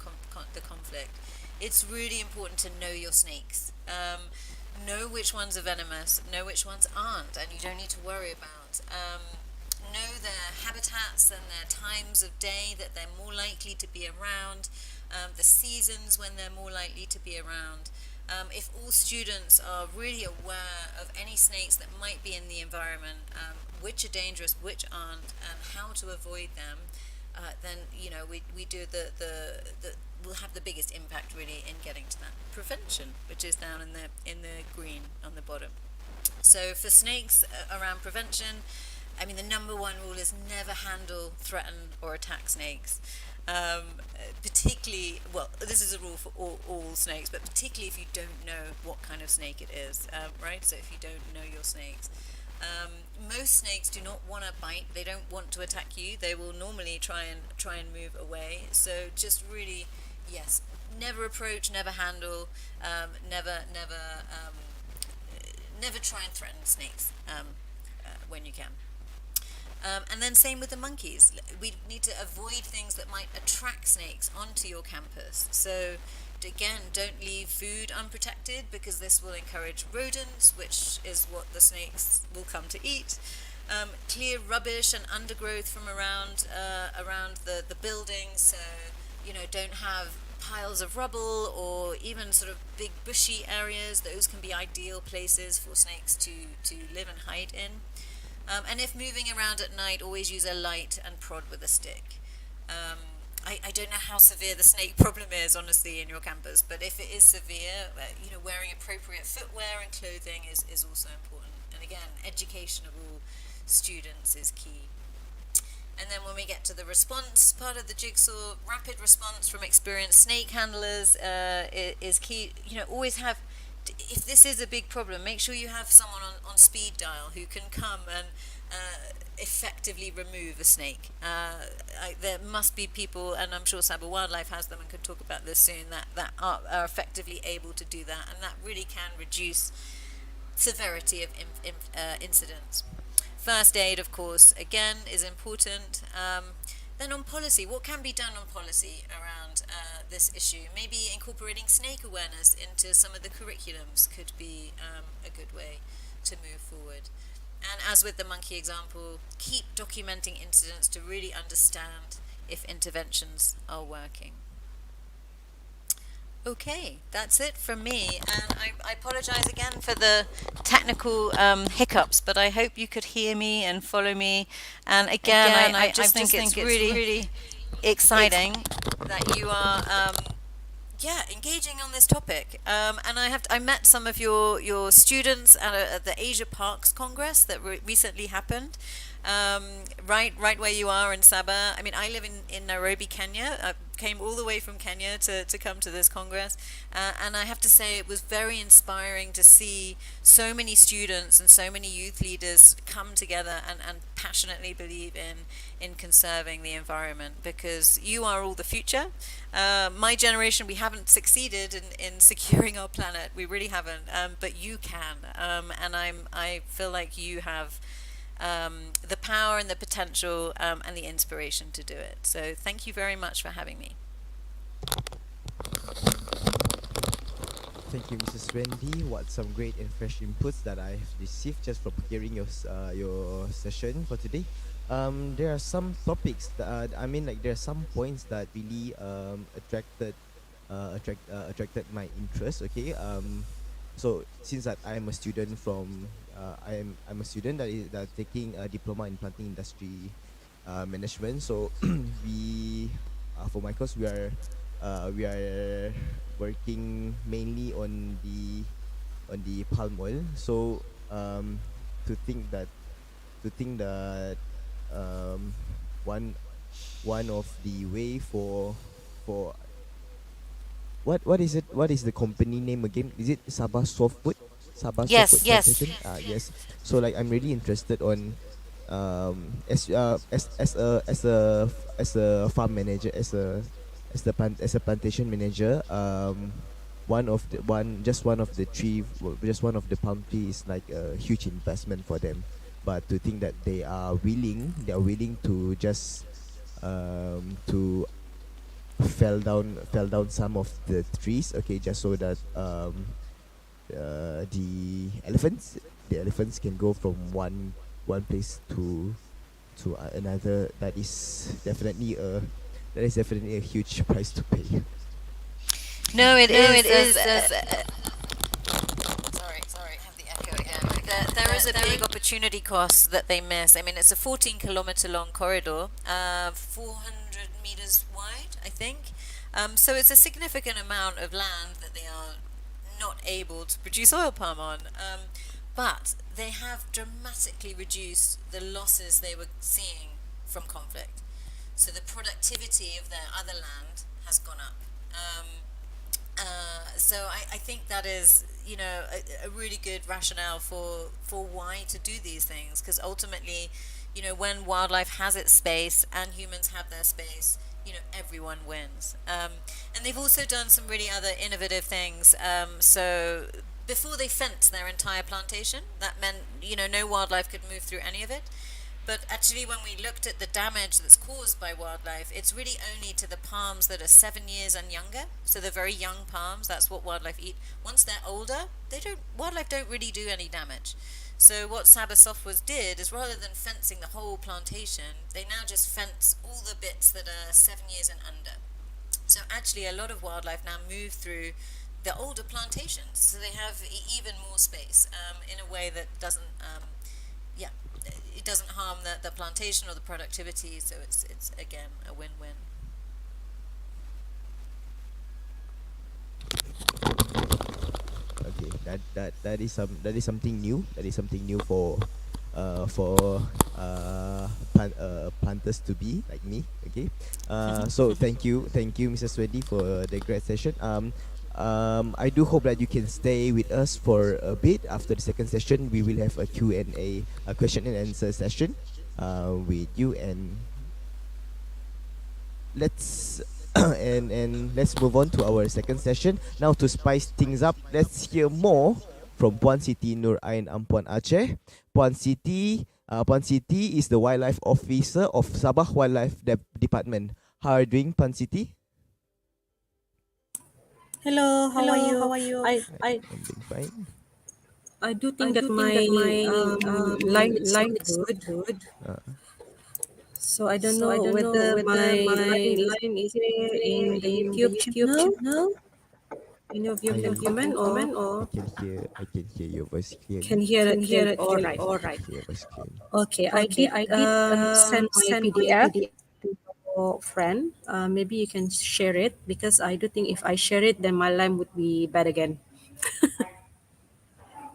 conflict. It's really important to know your snakes. Know which ones are venomous, know which ones aren't, and you don't need to worry about. Know their habitats and their times of day that they're more likely to be around, the seasons when they're more likely to be around. If all students are really aware of any snakes that might be in the environment, which are dangerous, which aren't, and how to avoid them, then we do we'll have the biggest impact really in getting to that prevention, which is down in the green on the bottom. So for snakes around prevention, I mean, the number one rule is never handle, threaten, or attack snakes. Particularly, well, this is a rule for all snakes, but particularly if you don't know what kind of snake it is, right? So if you don't know your snakes. Most snakes do not want to bite. They don't want to attack you. They will normally try and move away. So just really, yes, never approach, never handle, never try and threaten snakes when you can. And then same with the monkeys. We need to avoid things that might attract snakes onto your campus. So again, don't leave food unprotected because this will encourage rodents, which is what the snakes will come to eat. Clear rubbish and undergrowth from around the buildings. So, don't have piles of rubble or even sort of big bushy areas. Those can be ideal places for snakes to live and hide in. And if moving around at night, always use a light and prod with a stick. I don't know how severe the snake problem is, honestly, in your campus, but if it is severe, wearing appropriate footwear and clothing is also important. And again, education of all students is key. And then when we get to the response part of the jigsaw, rapid response from experienced snake handlers is key. Always have, if this is a big problem, make sure you have someone on speed dial who can come and effectively remove a snake. There must be people, and I'm sure Sabah Wildlife has them and could talk about this soon, that are effectively able to do that, and that really can reduce severity of incidents. First aid, of course, again, is important. Then on policy, what can be done on policy around this issue? Maybe incorporating snake awareness into some of the curriculums could be a good way to move forward. And as with the monkey example, keep documenting incidents to really understand if interventions are working. Okay, that's it from me, and I apologize again for the technical hiccups, but I hope you could hear me and follow me. And again, I just think it's really exciting that you are engaging on this topic. And I met some of your students at the Asia Parks Congress that recently happened. Right where you are in Sabah. I mean, I live in Nairobi, Kenya, came all the way from Kenya to come to this Congress. And I have to say, it was very inspiring to see so many students and so many youth leaders come together and passionately believe in conserving the environment, because you are all the future. My generation, we haven't succeeded in securing our planet. We really haven't. But you can. And I feel like you have the power and the potential and the inspiration to do it. So thank you very much for having me. Thank you, Mrs. Wendy. What some great and fresh inputs that I have received just from hearing your session for today. There are some topics that like there are some points that really attracted my interest. Okay. So since that I'm a student from I'm a student that taking a diploma in planting industry management. So we for my course we are working mainly on the palm oil. So to think that to think that um, one one of the way for what is the company name again? Is it Sabah Softwood? Sabah Softwood Yes, Plantation? yes. Yes. So like I'm really interested on as a farm manager, as a plantation manager, one of the tree just one of the palm tree is like a huge investment for them. But to think that they are willing to just to fell down some of the trees, okay, just so that the elephants can go from one place to another. That is definitely a huge price to pay. No, it is. Sorry, I have the echo again. There is a big opportunity cost that they miss. I mean, it's a 14-kilometer long corridor, 400 meters wide, I think. So it's a significant amount of land that they are not able to produce oil palm on. But they have dramatically reduced the losses they were seeing from conflict. So the productivity of their other land has gone up. So I think that is, a really good rationale for why to do these things, because ultimately, when wildlife has its space and humans have their space, everyone wins. And they've also done some really other innovative things. So before they fenced their entire plantation, that meant, no wildlife could move through any of it. But actually, when we looked at the damage that's caused by wildlife, it's really only to the palms that are 7 years and younger. So the very young palms, that's what wildlife eat. Once they're older, wildlife don't really do any damage. So what Sabah Softwoods did is, rather than fencing the whole plantation, they now just fence all the bits that are 7 years and under. So actually, a lot of wildlife now move through the older plantations, so they have even more space in a way that doesn't, it doesn't harm the plantation or the productivity. So it's again a win-win. Okay, that is something new. That is something new for planters to be like me. Okay, so thank you, Mrs. Wendy, for the great session. I do hope that you can stay with us for a bit. After the second session, we will have a Q&A, a question and answer session with you, and let's and let's move on to our second session. Now, to spice things up, let's hear more from Puan Siti Nur Ain Ampuan Aceh. Puan Siti is the wildlife officer of Sabah Wildlife Department. How are you doing, Puan Siti? Hello, how are you? I'm doing fine. I do think that my line is not good. Uh, So I don't know whether my line is here in the YouTube channel. Any of you can comment or I can hear your voice clearly. can hear it clearly. All right. Hear your voice clearly. Okay, I did send my PDF to your friend. Maybe you can share it, because I do think if I share it, then my line would be bad again.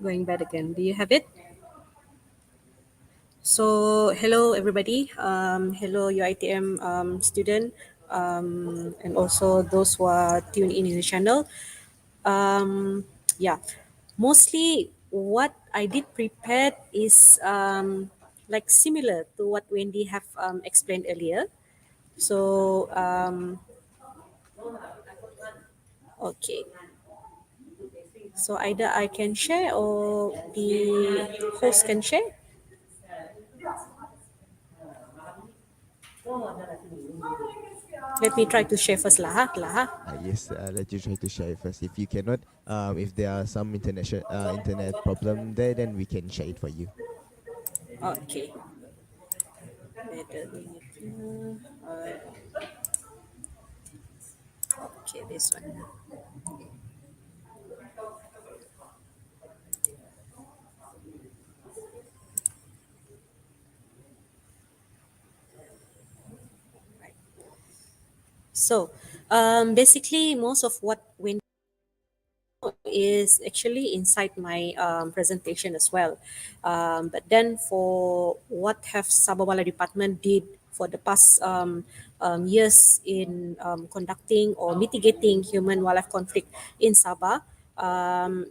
Going bad again. Do you have it? So hello everybody. Hello UITM student. and also those who are tuned in the channel. Yeah, mostly what I did prepare is like similar to what Wendy have explained earlier. So okay, so either I can share or the host can share. Let me try to share first lah. Yes, let you try to share it first. If you cannot, if there are some internet problem there, then we can share it for you. Okay. Okay, this one. So, basically, most of what Wendy is actually inside my presentation as well. But then for what have Sabah Department did for the past years in conducting or mitigating human wildlife conflict in Sabah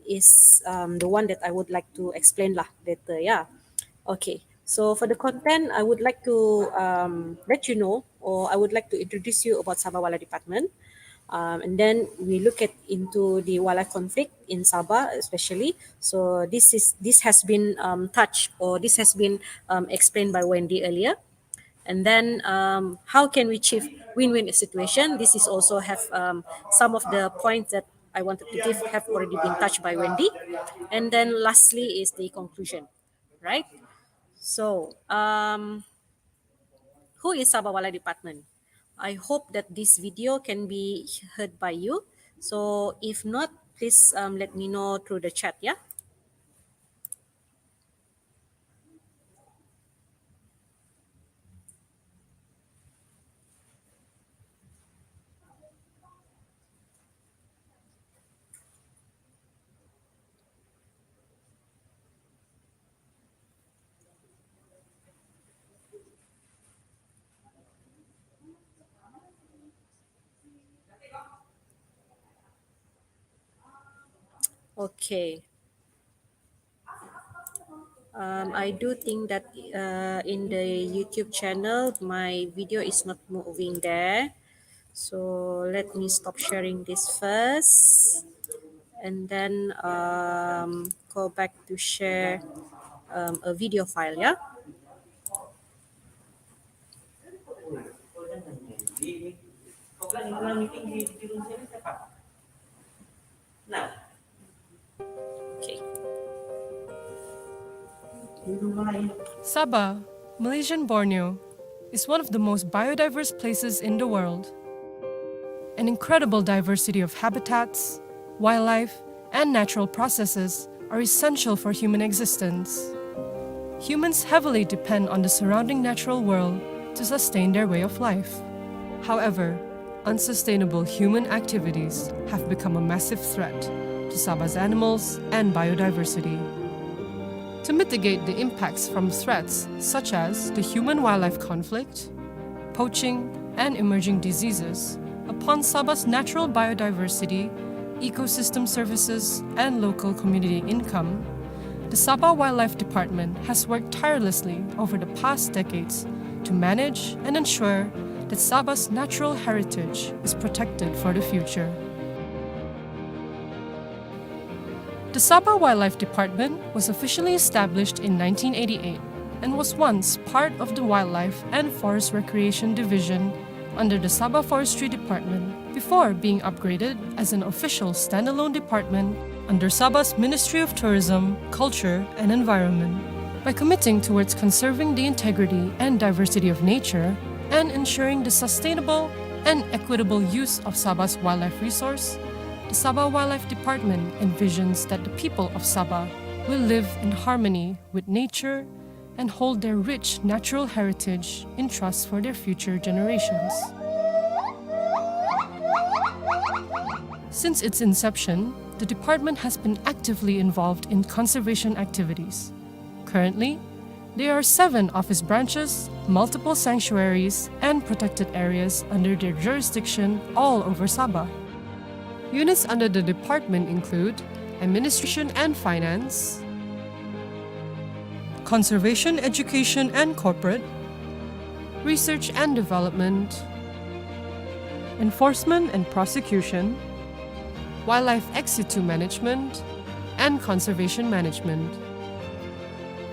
is the one that I would like to explain lah later. Yeah. Okay. So for the content, I would like to let you know, or I would like to introduce you about Sabah Wildlife Department. And then we look at into the wildlife conflict in Sabah, especially. So this has been touched, or this has been explained by Wendy earlier. And then how can we achieve win-win situation? This is also have some of the points that I wanted to give have already been touched by Wendy. And then lastly is the conclusion, right? So who is Sabah Wildlife Department? I hope that this video can be heard by you. So if not, please let me know through the chat, yeah? Okay. I do think that in the YouTube channel, my video is not moving there. So let me stop sharing this first and then go back to share a video file, yeah? Okay. Sabah, Malaysian Borneo, is one of the most biodiverse places in the world. An incredible diversity of habitats, wildlife, and natural processes are essential for human existence. Humans heavily depend on the surrounding natural world to sustain their way of life. However, unsustainable human activities have become a massive threat to Sabah's animals and biodiversity. To mitigate the impacts from threats such as the human-wildlife conflict, poaching, and emerging diseases upon Sabah's natural biodiversity, ecosystem services, and local community income, the Sabah Wildlife Department has worked tirelessly over the past decades to manage and ensure that Sabah's natural heritage is protected for the future. The Sabah Wildlife Department was officially established in 1988 and was once part of the Wildlife and Forest Recreation Division under the Sabah Forestry Department before being upgraded as an official standalone department under Sabah's Ministry of Tourism, Culture and Environment. By committing towards conserving the integrity and diversity of nature and ensuring the sustainable and equitable use of Sabah's wildlife resource, the Sabah Wildlife Department envisions that the people of Sabah will live in harmony with nature and hold their rich natural heritage in trust for their future generations. Since its inception, the department has been actively involved in conservation activities. Currently, There are 7 office branches, multiple sanctuaries, and protected areas under their jurisdiction all over Sabah. Units under the department include Administration and Finance, Conservation, Education and Corporate, Research and Development, Enforcement and Prosecution, Wildlife ex situ management, and conservation management.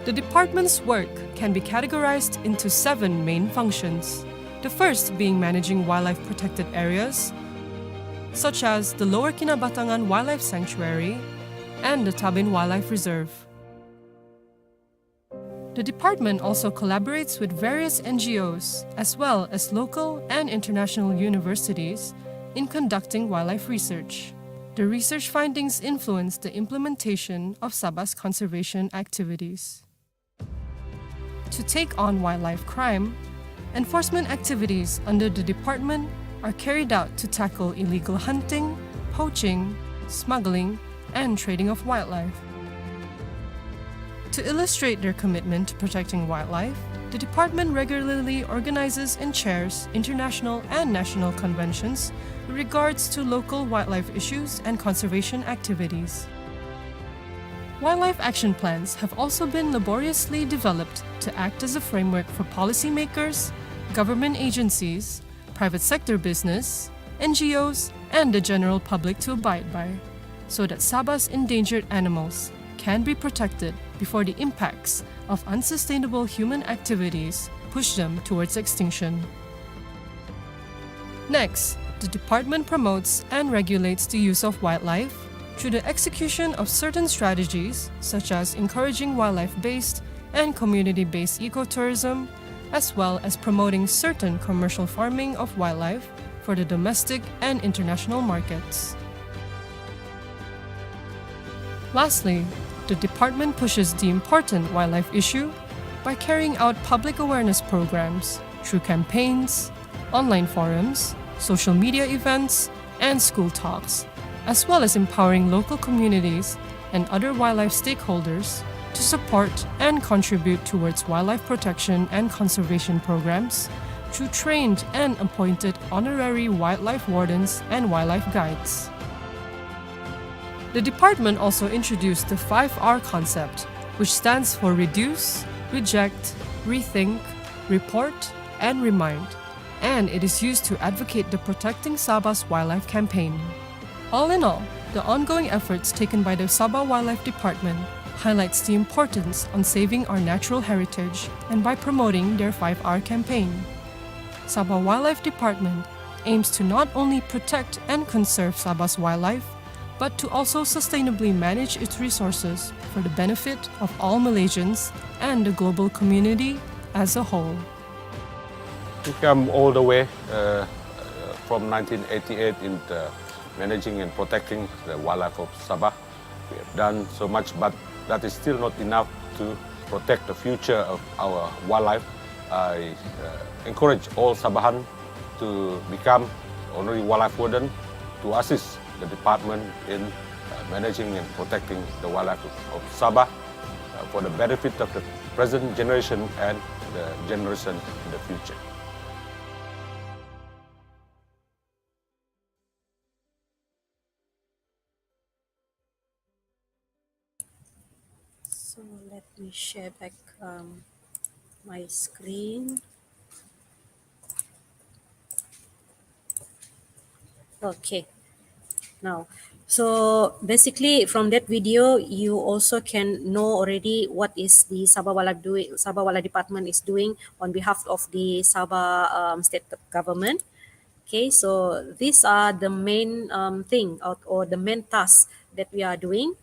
The department's work can be categorized into 7 main functions. The first being managing wildlife protected areas, such as the Lower Kinabatangan Wildlife Sanctuary and the Tabin Wildlife Reserve. The department also collaborates with various NGOs as well as local and international universities in conducting wildlife research. The research findings influence the implementation of Sabah's conservation activities. To take on wildlife crime, enforcement activities under the department are carried out to tackle illegal hunting, poaching, smuggling, and trading of wildlife. To illustrate their commitment to protecting wildlife, the department regularly organizes and chairs international and national conventions with regards to local wildlife issues and conservation activities. Wildlife action plans have also been laboriously developed to act as a framework for policymakers, government agencies, private sector business, NGOs, and the general public to abide by, so that Sabah's endangered animals can be protected before the impacts of unsustainable human activities push them towards extinction. Next, the department promotes and regulates the use of wildlife through the execution of certain strategies such as encouraging wildlife-based and community-based ecotourism, as well as promoting certain commercial farming of wildlife for the domestic and international markets. Lastly, the department pushes the important wildlife issue by carrying out public awareness programs through campaigns, online forums, social media events, and school talks, as well as empowering local communities and other wildlife stakeholders to support and contribute towards wildlife protection and conservation programs through trained and appointed honorary wildlife wardens and wildlife guides. The department also introduced the 5R concept, which stands for Reduce, Reject, Rethink, Report, and Remind, and it is used to advocate the Protecting Sabah's Wildlife campaign. All in all, the ongoing efforts taken by the Sabah Wildlife Department highlights the importance on saving our natural heritage and by promoting their 5R campaign. Sabah Wildlife Department aims to not only protect and conserve Sabah's wildlife, but to also sustainably manage its resources for the benefit of all Malaysians and the global community as a whole. We come all the way from 1988 in managing and protecting the wildlife of Sabah. We have done so much, but that is still not enough to protect the future of our wildlife. I encourage all Sabahan to become honorary wildlife warden to assist the department in managing and protecting the wildlife of Sabah for the benefit of the present generation and the generation in the future. So let me share back my screen. Okay, now, so basically from that video, you also can know already what is the Sabah Wildlife Department is doing on behalf of the Sabah state government. Okay, so these are the main thing or the main tasks that we are doing.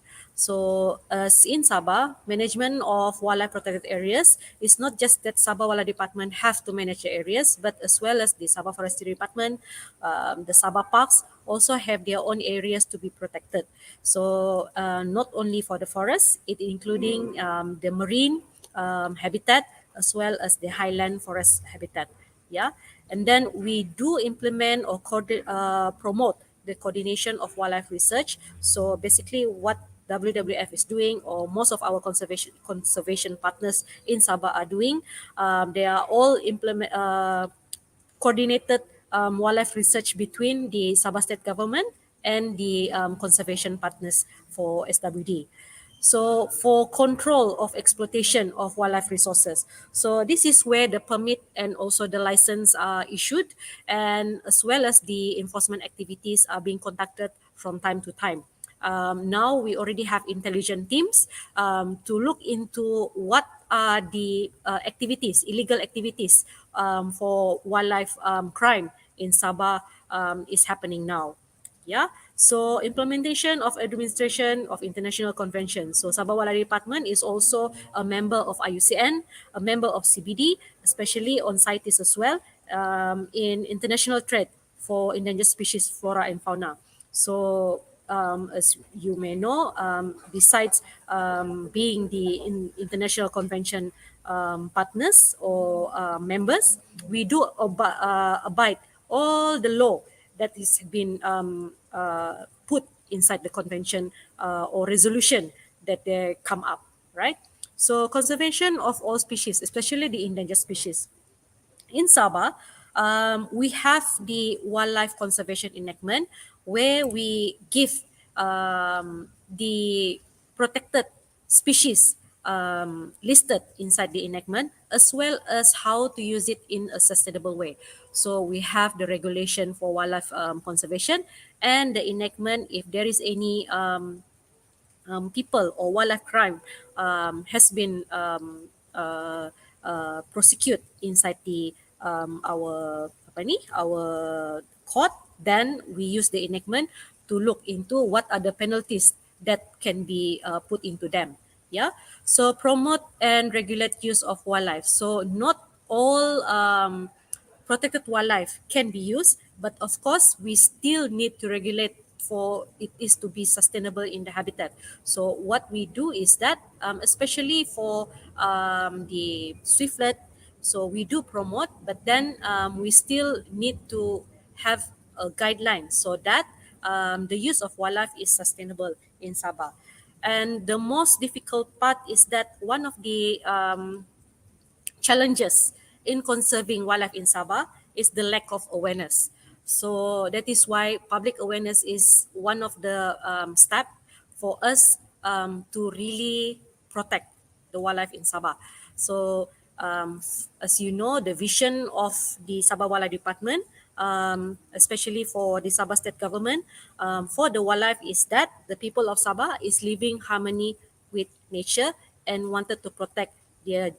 So as in Sabah, management of wildlife protected areas is not just that Sabah Wildlife Department have to manage the areas, but as well as the Sabah Forestry Department, the Sabah Parks also have their own areas to be protected. So not only for the forest, it including the marine habitat as well as the highland forest habitat. Yeah, and then we do implement or promote the coordination of wildlife research. So basically what WWF is doing, or most of our conservation partners in Sabah are doing. They are all coordinated wildlife research between the Sabah state government and the conservation partners for SWD. So for control of exploitation of wildlife resources. So this is where the permit and also the license are issued, and as well as the enforcement activities are being conducted from time to time. Now we already have intelligent teams to look into what are the illegal activities for wildlife crime in Sabah is happening now. Yeah. So implementation of administration of international conventions. So Sabah Wildlife Department is also a member of IUCN, a member of CBD, especially on CITES as well, in international trade for endangered species flora and fauna. So as you may know, besides being the international convention partners or members, we do abide all the law that has been put inside the convention or resolution that they come up, right? So conservation of all species, especially the endangered species. In Sabah, we have the wildlife conservation enactment where we give the protected species listed inside the enactment, as well as how to use it in a sustainable way. So we have the regulation for wildlife conservation and the enactment if there is any people or wildlife crime has been prosecute inside the our court, then we use the enactment to look into what are the penalties that can be put into them. Yeah. So promote and regulate use of wildlife. So not all protected wildlife can be used, but of course we still need to regulate for it is to be sustainable in the habitat. So what we do is that, especially for the swiftlet, so we do promote, but then we still need to have a guideline so that the use of wildlife is sustainable in Sabah. And the most difficult part is that one of the challenges in conserving wildlife in Sabah is the lack of awareness. So that is why public awareness is one of the step for us to really protect the wildlife in Sabah. So as you know, the vision of the Sabah Wildlife Department, especially for the Sabah state government, for the wildlife is that the people of Sabah is living harmony with nature and wanted to protect their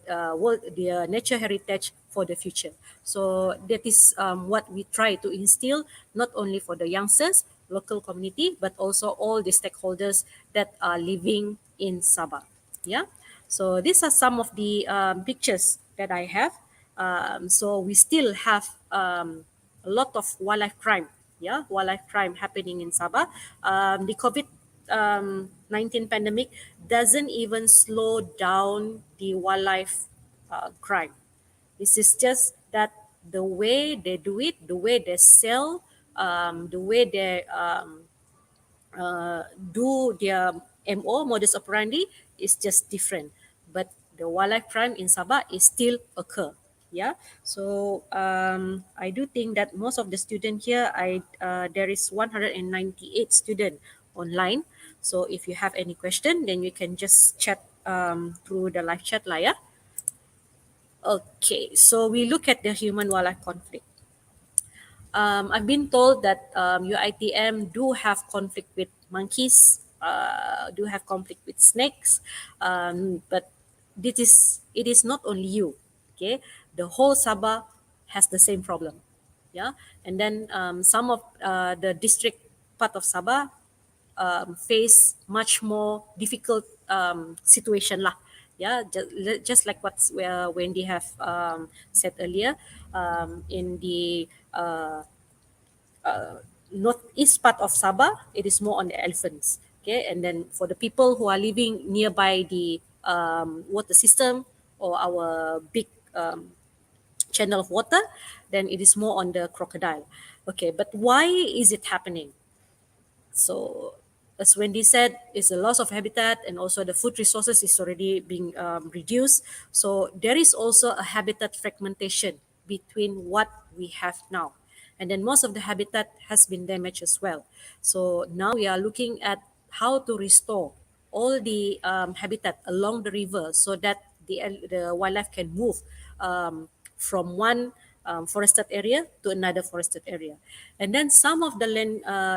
nature heritage for the future. So that is what we try to instill, not only for the youngsters, local community, but also all the stakeholders that are living in Sabah. Yeah. So these are some of the pictures that I have. So we still have a lot of wildlife crime. Yeah, wildlife crime happening in Sabah. The COVID 19 pandemic doesn't even slow down the wildlife crime. This is just that the way they do it, the way they sell, the way they do their modus operandi is just different. But the wildlife crime in Sabah is still occur. Yeah. So I do think that most of the student here, there is 198 student online. So if you have any question, then you can just chat through the live chat lah, yeah. Okay, so we look at the human wildlife conflict. I've been told that UITM do have conflict with monkeys, do have conflict with snakes, but it is not only you. Okay, the whole Sabah has the same problem. Yeah, and then some of the district part of Sabah face much more difficult situation lah. Yeah, just like what Wendy have said earlier, in the northeast part of Sabah, it is more on the elephants. Okay, and then for the people who are living nearby the water system or our big channel of water, then it is more on the crocodile. Okay, but why is it happening? So as Wendy said, is a loss of habitat, and also the food resources is already being reduced. So there is also a habitat fragmentation between what we have now. And then most of the habitat has been damaged as well. So now we are looking at how to restore all the habitat along the river so that the wildlife can move from one forested area to another forested area. And then some of the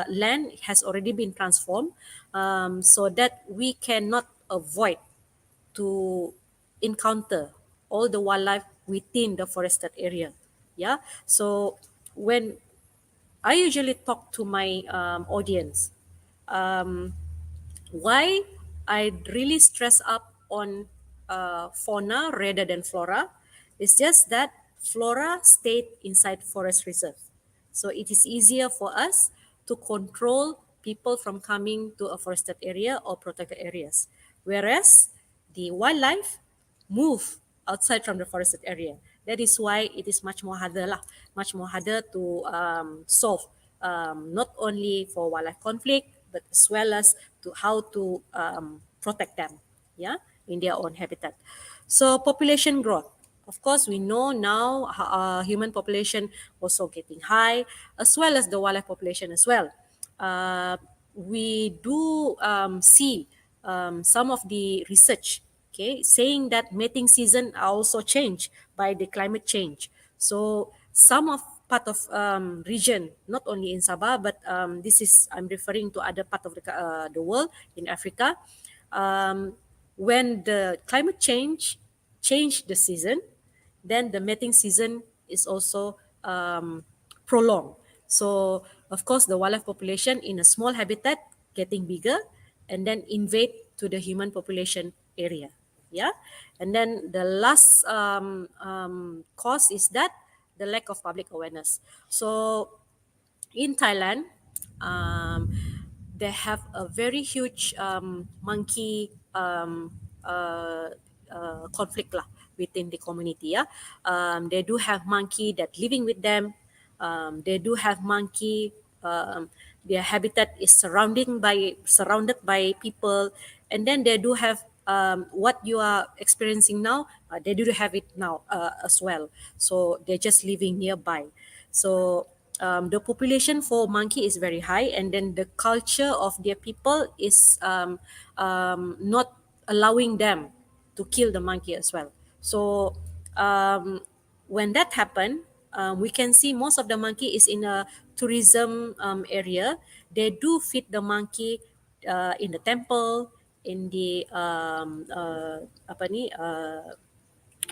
land has already been transformed so that we cannot avoid to encounter all the wildlife within the forested area. Yeah. So when I usually talk to my audience, um, why I really stress up on fauna rather than flora is just that flora stayed inside forest reserve. So it is easier for us to control people from coming to a forested area or protected areas. Whereas the wildlife move outside from the forested area. That is why it is much more harder lah, much more harder to solve, not only for wildlife conflict, but as well as to how to protect them, yeah, in their own habitat. So population growth. Of course, we know now human population also getting high, as well as the wildlife population as well. Uh, we do see some of the research, okay, saying that mating season are also changed by the climate change. So some of part of region, not only in Sabah, but this is I'm referring to other part of the world in Africa. When the climate change the season, then the mating season is also prolonged. So, of course, the wildlife population in a small habitat getting bigger and then invade to the human population area. Yeah. And then the last cause is that the lack of public awareness. So, in Thailand, um, they have a very huge monkey conflict lah within the community. Yeah, they do have monkey that living with them. They do have monkey. Their habitat is surrounded by people, and then they do have what you are experiencing now. They do have it now as well. So they're just living nearby. So the population for monkey is very high, and then the culture of their people is not allowing them to kill the monkey as well. So when that happened, we can see most of the monkey is in a tourism area. They do feed the monkey in the temple, in the apa ni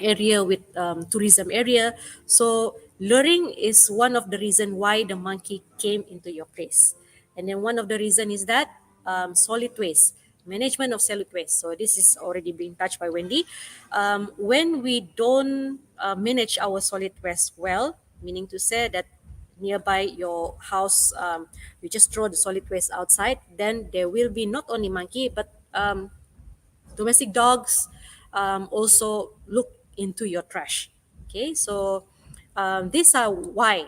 area with tourism area. So luring is one of the reason why the monkey came into your place. And then one of the reason is that solid waste, management of solid waste. So this is already being touched by Wendy. When we don't manage our solid waste well, meaning to say that nearby your house, you just throw the solid waste outside, then there will be not only monkey, but domestic dogs also look into your trash. Okay, so these are why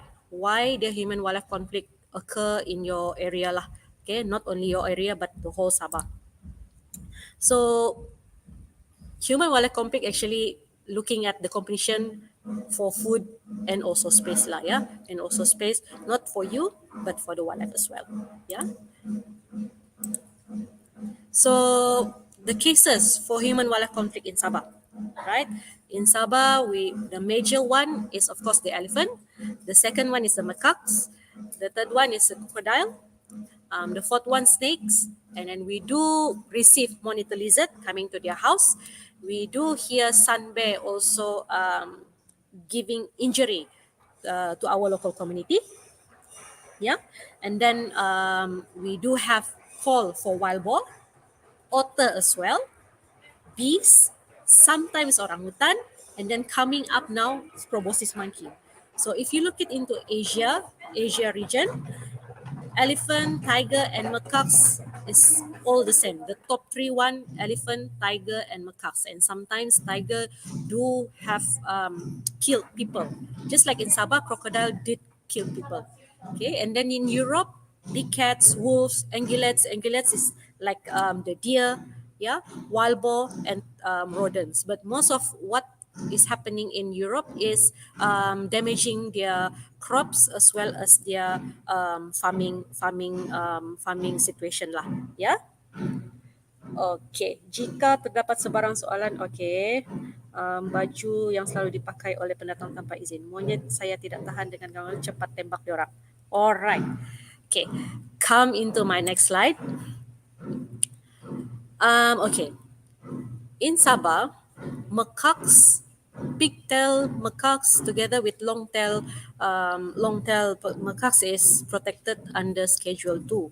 the human wildlife conflict occur in your area lah. Okay, not only your area but the whole Sabah. So human wildlife conflict actually looking at the competition for food and also space lah, yeah, and also space not for you but for the wildlife as well, yeah. So the cases for human wildlife conflict in Sabah, right? In Sabah, the major one is of course the elephant. The second one is the macaques. The third one is the crocodile. The fourth one snakes, and then we do receive monitor lizard coming to their house. We do hear sun bear also giving injury to our local community. Yeah, and then we do have call for wild boar, otter as well, bees, sometimes orangutan, and then coming up now is proboscis monkey. So if you look it into Asia region, elephant, tiger, and macaques is all the same. The top three one, elephant, tiger, and macaques. And sometimes tiger do have killed people. Just like in Sabah, crocodile did kill people. Okay, and then in Europe, big cats, wolves, ungulates. Ungulates is like the deer, yeah, wild boar, and rodents. But most of what is happening in Europe is damaging their crops as well as their farming situation lah. Yeah. Okey, jika terdapat sebarang soalan, okey. Baju yang selalu dipakai oleh pendatang tanpa izin. Monyet saya tidak tahan dengan gangguan, cepat tembak diorang. Alright. Okay, come into my next slide. Okay, in Sabah, macaques, pigtail macaques together with long-tail macaques is protected under Schedule 2.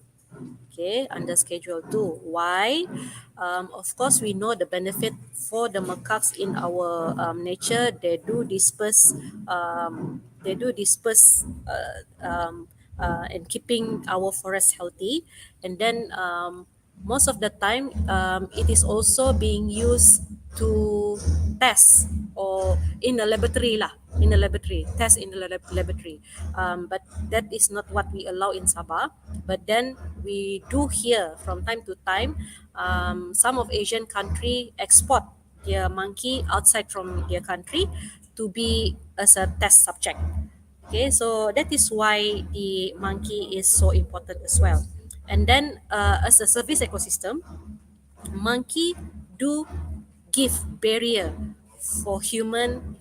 Okay, under Schedule 2. Why? Of course, we know the benefit for the macaques in our nature. They do disperse. And keeping our forest healthy. And then most of the time, it is also being used to test or in a laboratory lah. In a laboratory, test in the laboratory. But that is not what we allow in Sabah. But then we do hear from time to time, some of Asian country export their monkey outside from their country to be as a test subject. Okay, so that is why the monkey is so important as well. And then as a service ecosystem, monkey do give barrier for human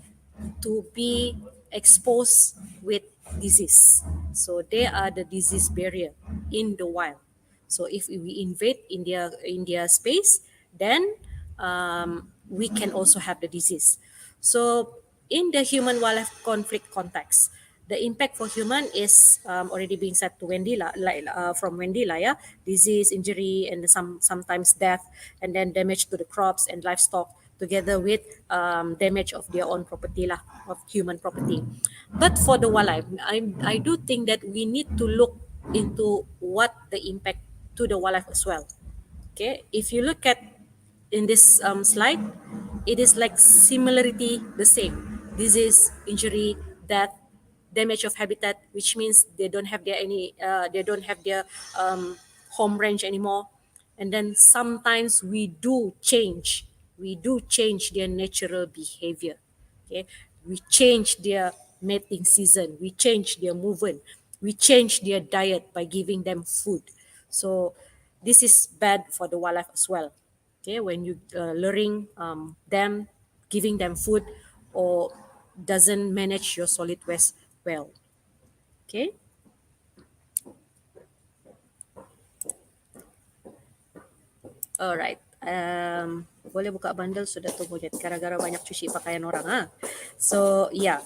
to be exposed with disease. So they are the disease barrier in the wild. So if we invade in their space, then we can also have the disease. So in the human wildlife conflict context, the impact for human is already being said to Wendy from Wendy yeah, disease, injury, and sometimes death, and then damage to the crops and livestock, together with damage of their own property of human property. But for the wildlife, I do think that we need to look into what the impact to the wildlife as well. Okay, if you look at in this slide, it is like similarity the same: disease, injury, death, damage of habitat, which means they don't have their home range anymore. And then sometimes we do change their natural behavior. Okay, we change their mating season, we change their movement, we change their diet by giving them food. So this is bad for the wildlife as well. Okay, when you luring them, giving them food, or doesn't manage your solid waste well. Okay. Alright. Boleh buka bundle sudah tu monyet. Gara-gara banyak cuci pakaian orang. So yeah,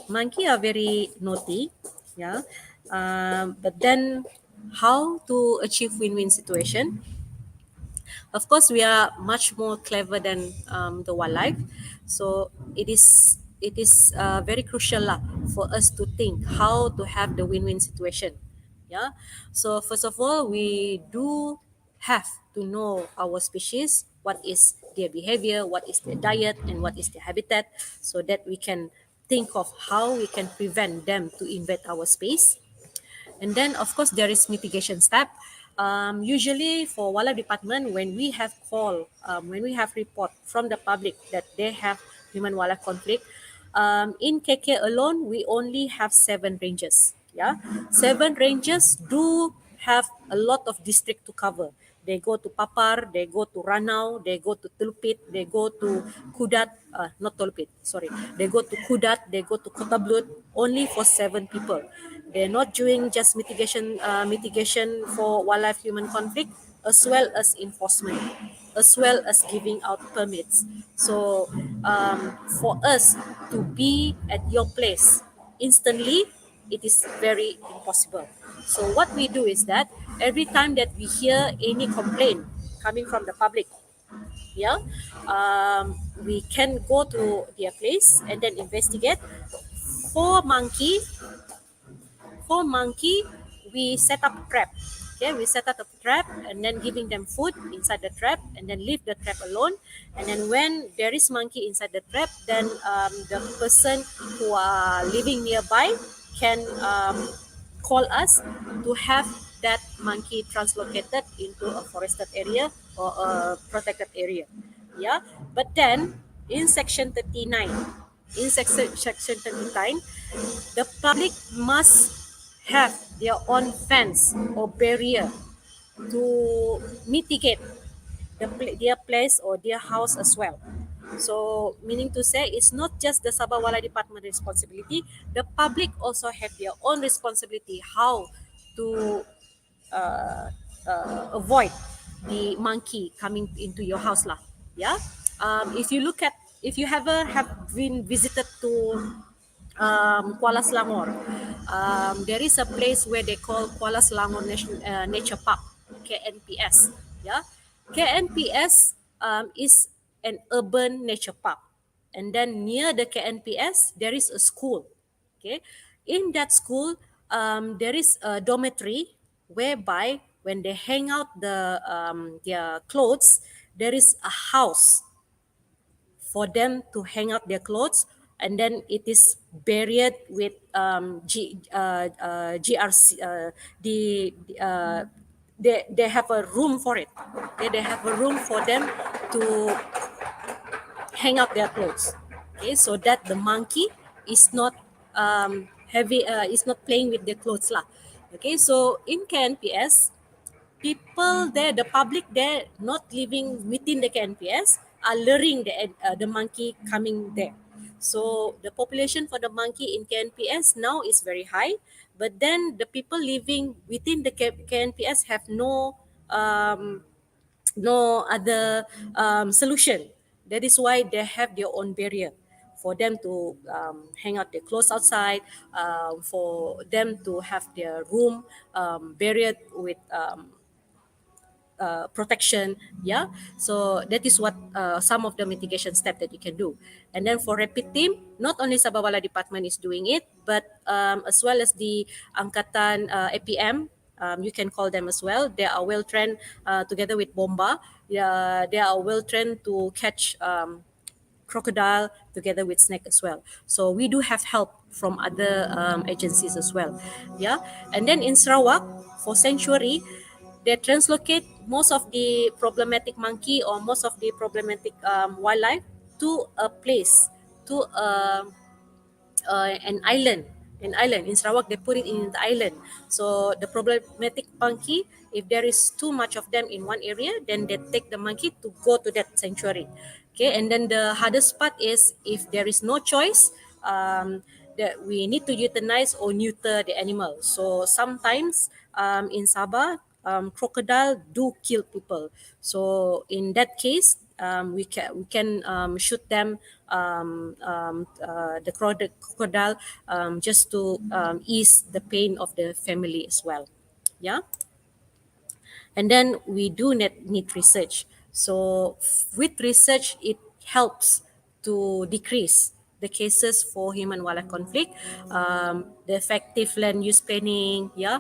monkey are very naughty. Yeah. But then how to achieve win-win situation? Of course, we are much more clever than the wildlife. So it is very crucial for us to think how to have the win-win situation. Yeah. So first of all, we do have to know our species, what is their behavior, what is their diet, and what is their habitat, so that we can think of how we can prevent them to invade our space. And then, of course, there is mitigation step. Usually for wildlife department, when we have when we have report from the public that they have human wildlife conflict, in KK alone, we only have 7 ranges. Yeah, 7 ranges do have a lot of district to cover. They go to Papar, they go to Ranau, they go to Telupit, they go to Kudat, not Telupit, sorry. They go to Kudat, they go to Kota Blut, only for 7 people. They're not doing just mitigation for wildlife human conflict, as well as enforcement, as well as giving out permits. So for us to be at your place instantly, it is very impossible. So what we do is that every time that we hear any complaint coming from the public, yeah, we can go to their place and then investigate. For monkey, we set up a trap. Okay, we set up a trap and then giving them food inside the trap and then leave the trap alone. And then when there is monkey inside the trap, then the person who are living nearby can call us to have that monkey translocated into a forested area or a protected area. Yeah, but then in section 39, section 39, the public must have their own fence or barrier to mitigate their place or their house as well. So, meaning to say, it's not just the Sabah Wala Department responsibility. The public also have their own responsibility how to uh, avoid the monkey coming into your house lah. Yeah. If you look at, if you ever have been visited to Kuala Selangor. There is a place where they call Kuala Selangor Nature Park, KNPS. Yeah, KNPS is an urban nature park, and then near the KNPS there is a school. Okay, in that school there is a dormitory whereby when they hang out their clothes, there is a house for them to hang out their clothes, and then it is buried with GRC. They have a room for it. They have a room for them to hang out their clothes. Okay, so that the monkey is not is not playing with their clothes lah. Okay, so in KNPS, people there, the public there, not living within the KNPS, are luring the monkey coming there. So the population for the monkey in KNPS now is very high, but then the people living within the KNPS have um, no other solution. That is why they have their own barrier for them to hang out their clothes outside, for them to have their room barriered with protection. Yeah, so that is what some of the mitigation steps that you can do. And then for rapid team, not only Sabawala department is doing it, but as well as the Angkatan APM, you can call them as well. They are well trained together with Bomba. They are well trained to catch crocodile together with snake as well. So we do have help from other agencies as well. Yeah, and then in Sarawak for sanctuary, they translocate most of the problematic monkey or most of the problematic wildlife to a place, to an island in Sarawak. They put it in the island, so the problematic monkey, if there is too much of them in one area, then they take the monkey to go to that sanctuary. Okay, and then the hardest part is if there is no choice, that we need to euthanize or neuter the animal. So sometimes in Sabah, crocodile do kill people. So in that case, we can shoot them, the crocodile, just to ease the pain of the family as well. Yeah, and then we do need research. So with research, it helps to decrease the cases for human wildlife conflict, the effective land use planning, yeah,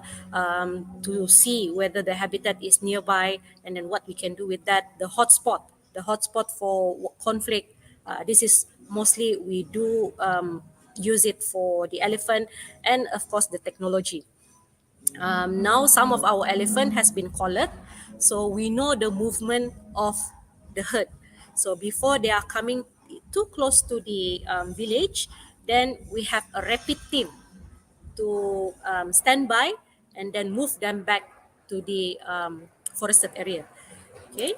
to see whether the habitat is nearby, and then what we can do with that. The hotspot for conflict, this is mostly we do use it for the elephant, and of course the technology. Now some of our elephant has been collared, so we know the movement of the herd. So before they are coming too close to the village, then we have a rapid team to stand by and then move them back to the forested area. Okay,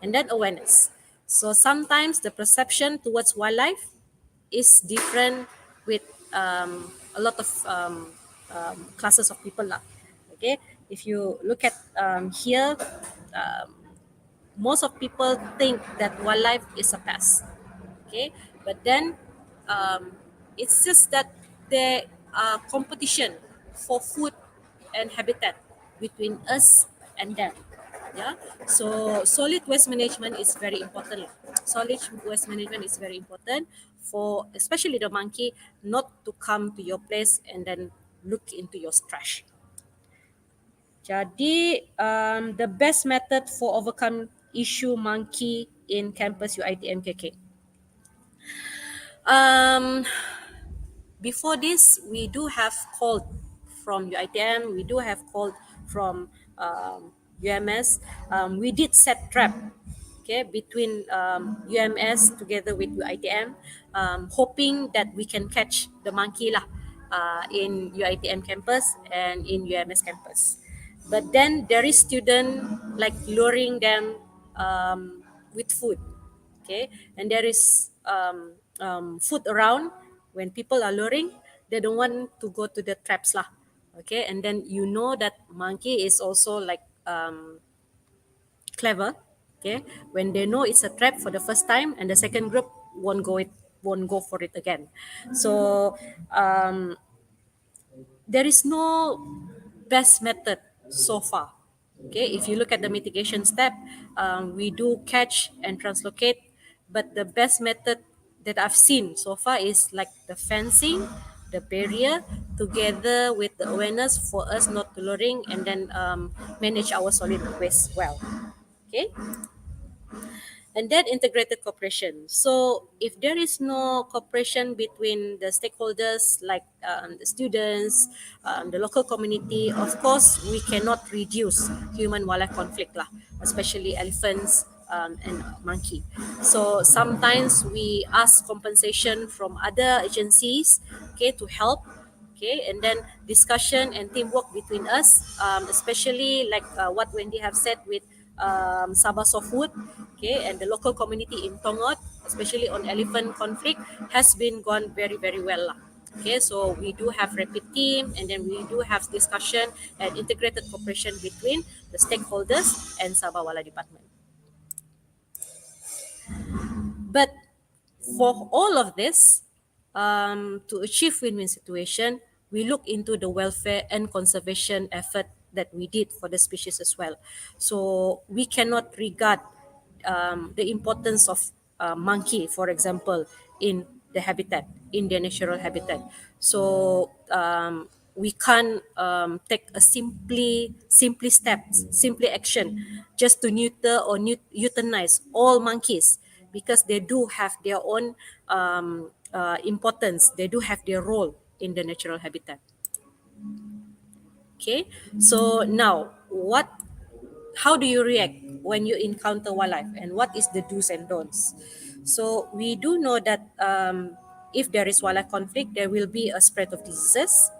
and then awareness. So sometimes the perception towards wildlife is different with a lot of classes of people lah. Okay, if you look at here, most of people think that wildlife is a pest. Okay, but then um, it's just that there are competition for food and habitat between us and them. Yeah, so solid waste management is very important. Solid waste management is very important for especially the monkey not to come to your place and then look into your trash. Jadi the best method for overcome issue monkey in campus UiTM KK. Um, Before this, we do have called from UITM, we do have call from UMS. We did set trap, okay, between UMS together with UITM, hoping that we can catch the monkey lah, in UITM campus and in UMS campus. But then there is student like luring them with food, okay, and there is food around. When people are luring, they don't want to go to the traps lah, okay, and then you know that monkey is also like clever, okay, when they know it's a trap for the first time, and the second group won't go for it again. So there is no best method so far. Okay, if you look at the mitigation step, we do catch and translocate, but the best method that I've seen so far is like the fencing, the barrier, together with the awareness for us not to luring, and then manage our solid waste well. Okay, and then integrated cooperation. So if there is no cooperation between the stakeholders like the students, the local community, of course we cannot reduce human wildlife conflict lah, especially elephants and monkey. So sometimes we ask compensation from other agencies, okay, to help, okay, and then discussion and teamwork between us, especially like what Wendy have said with Sabah Softwood, okay, and the local community in Tongot, especially on elephant conflict, has been gone very very well lah. Okay, so we do have rapid team, and then we do have discussion and integrated cooperation between the stakeholders and Sabah Wildlife Department. But for all of this, to achieve win-win situation, we look into the welfare and conservation effort that we did for the species as well. So we cannot regard the importance of monkey, for example, in the habitat, in their natural habitat. So we can't take a simply steps, simply action, just to neuter or euthanize all monkeys, because they do have their own importance. They do have their role in the natural habitat. Okay, so now how do you react when you encounter wildlife, and what is the do's and don'ts? So we do know that if there is wildlife conflict, there will be a spread of diseases.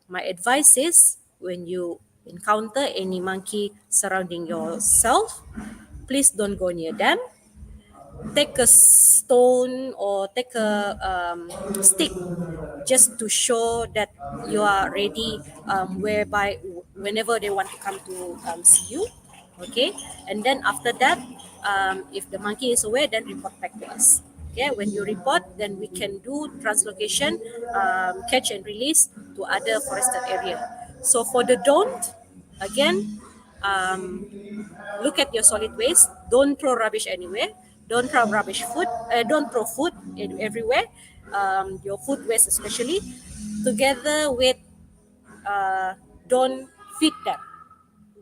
My advice is, when you encounter any monkey surrounding yourself, please don't go near them. Take a stone or take a stick, just to show that you are ready, whereby whenever they want to come to see you, okay, and then after that, if the monkey is aware, then report back to us. Okay, when you report, then we can do translocation, catch and release to other forested area. So for the don't, again, look at your solid waste. Don't throw rubbish anywhere. Don't throw rubbish food. Don't throw food everywhere. Your food waste especially. Together with don't feed them.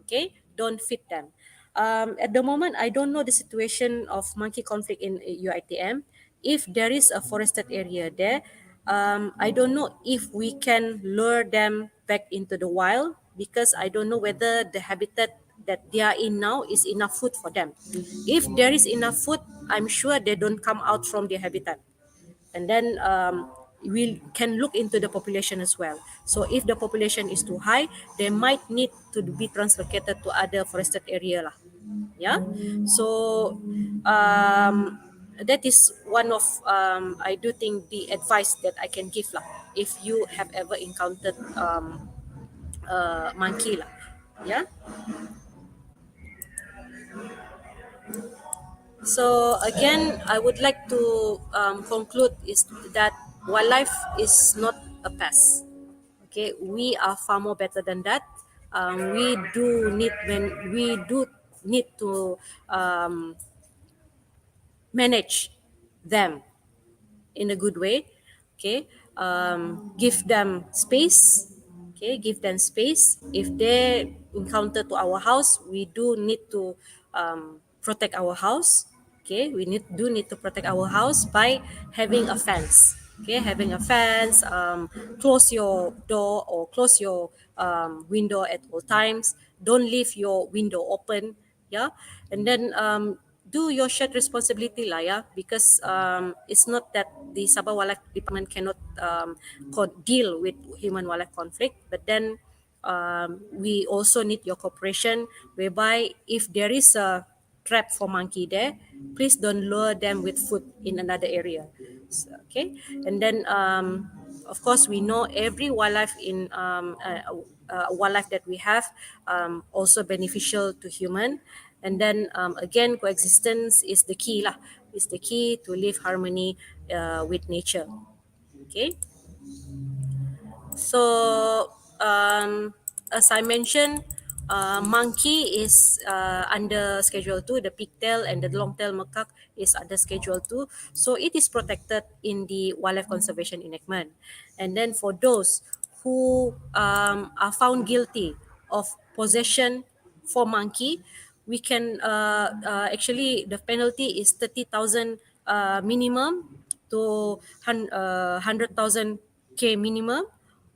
Okay, don't feed them. At the moment, I don't know the situation of monkey conflict in UITM. If there is a forested area there, I don't know if we can lure them back into the wild, because I don't know whether the habitat that they are in now is enough food for them. If there is enough food, I'm sure they don't come out from their habitat. And then we can look into the population as well. So if the population is too high, they might need to be translocated to other forested area lah. Yeah, so that is one of I do think the advice that I can give lah, if you have ever encountered monkey lah. Yeah. So again, I would like to conclude is that wildlife is not a pest. Okay, we are far more better than that. We do need to manage them in a good way. Okay, give them space. Okay, give them space. If they encounter to our house, we do need to protect our house. Okay, we do need to protect our house by having a fence. Okay, having a fence, close your door or close your window at all times. Don't leave your window open. Yeah, and then do your shared responsibility lah. Yeah, because it's not that the Sabah Wildlife Department cannot deal with human wildlife conflict, but then we also need your cooperation, whereby if there is a trap for monkey there, please don't lure them with food in another area. So, okay, and then of course we know every wildlife in wildlife that we have also beneficial to human, and then again coexistence is the key lah, is the key to live harmony with nature. Okay. So, as I mentioned, monkey is under Schedule 2, the pigtail and the long-tail macaque is under Schedule 2. So, it is protected in the Wildlife Conservation Enactment. And then for those who are found guilty of possession for monkey, we can actually, the penalty is 30,000 minimum to 100,000 K minimum,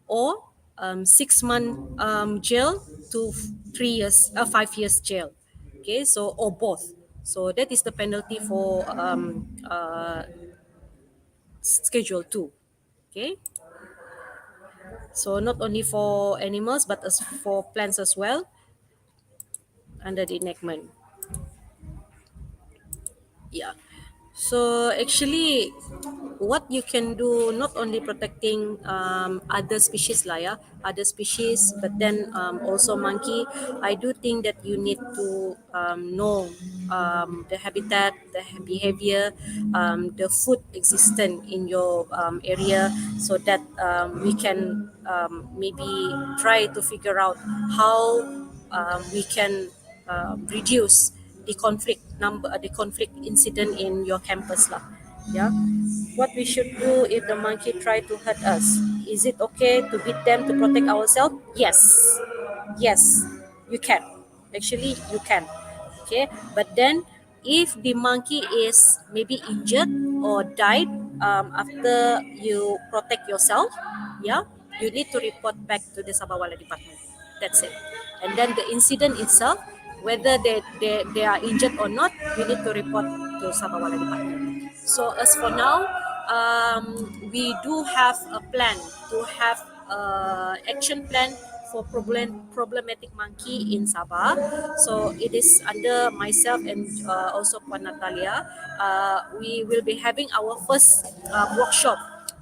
or 6 month jail to 3 years, 5 years jail. Okay, so or both. So that is the penalty for Schedule 2. Okay, so not only for animals but as for plants as well under the enactment. Yeah. So actually, what you can do, not only protecting other species lah, yeah, other species, but then also monkey. I do think that you need to know the habitat, the behavior, the food existent in your area, so that we can maybe try to figure out how we can reduce the conflict number, the conflict incident in your campus lah. Yeah, what we should do if the monkey try to hurt us? Is it okay to beat them to protect ourselves? Yes, yes, you can. Actually, you can. Okay, but then if the monkey is maybe injured or died after you protect yourself, yeah, you need to report back to the Sabah Wildlife Department. That's it. And then the incident itself, whether they are injured or not, we need to report to Sabah Wildlife Department. So as for now, we do have a plan to have action plan for problematic monkey in Sabah. So it is under myself and also Puan Natalia. We will be having our first workshop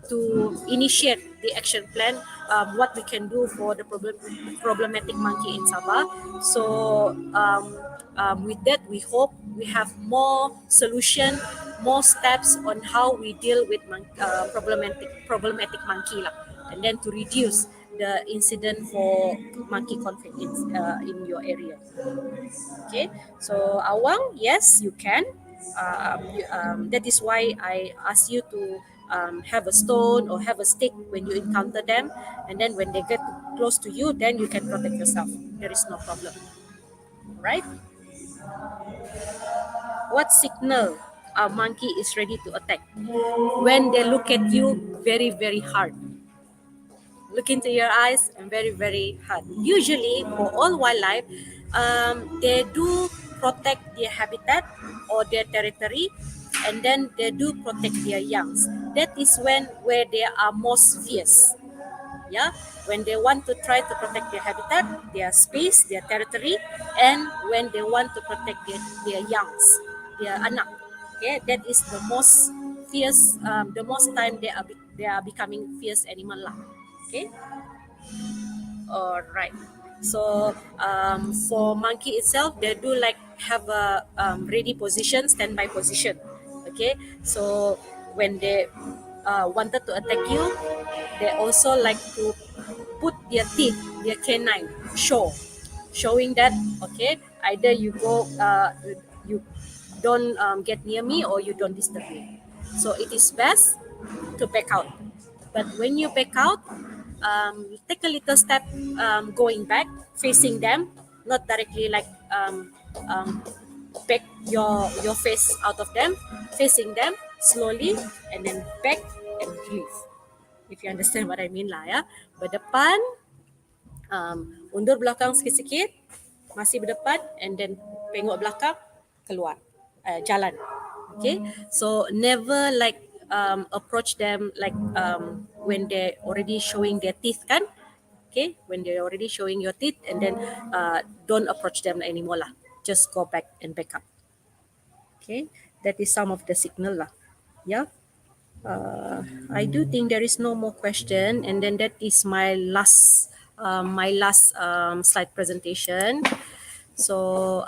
to initiate the action plan, what we can do for the problematic monkey in Sabah. So with that, we hope we have more solution, more steps on how we deal with problematic monkey lah, and then to reduce the incident for monkey conflict in your area. Okay, so Awang, yes, you can. That is why I ask you to have a stone or have a stick when you encounter them, and then when they get close to you, then you can protect yourself. There is no problem, right? What signal a monkey is ready to attack? When they look at you very, very hard. Look into your eyes and very, very hard. Usually, for all wildlife, they do protect their habitat or their territory, and then they do protect their youngs. That is where they are most fierce. Yeah, when they want to try to protect their habitat, their space, their territory, and when they want to protect their youngs, their anak. Okay, that is the most fierce. The most time they are becoming fierce animal lah. Okay. All right. So for monkey itself, they do like have a ready position, standby position. Okay. So when they wanted to attack you, they also like to put their teeth, their canine, showing that okay, either you go, you don't get near me or you don't disturb me. So it is best to back out. But when you back out, take a little step going back, facing them, not directly like back your face out of them, facing them slowly, and then back and release. If you understand what I mean lah ya. Berdepan, undur belakang sikit-sikit, masih berdepan, and then tengok belakang, keluar, jalan. Okay, so never like approach them like when they're already showing their teeth kan. Okay, when they're already showing your teeth, and then don't approach them anymore lah. Just go back and back up. Okay, that is some of the signal lah. Yeah. I do think there is no more question, and then that is my last slide presentation. So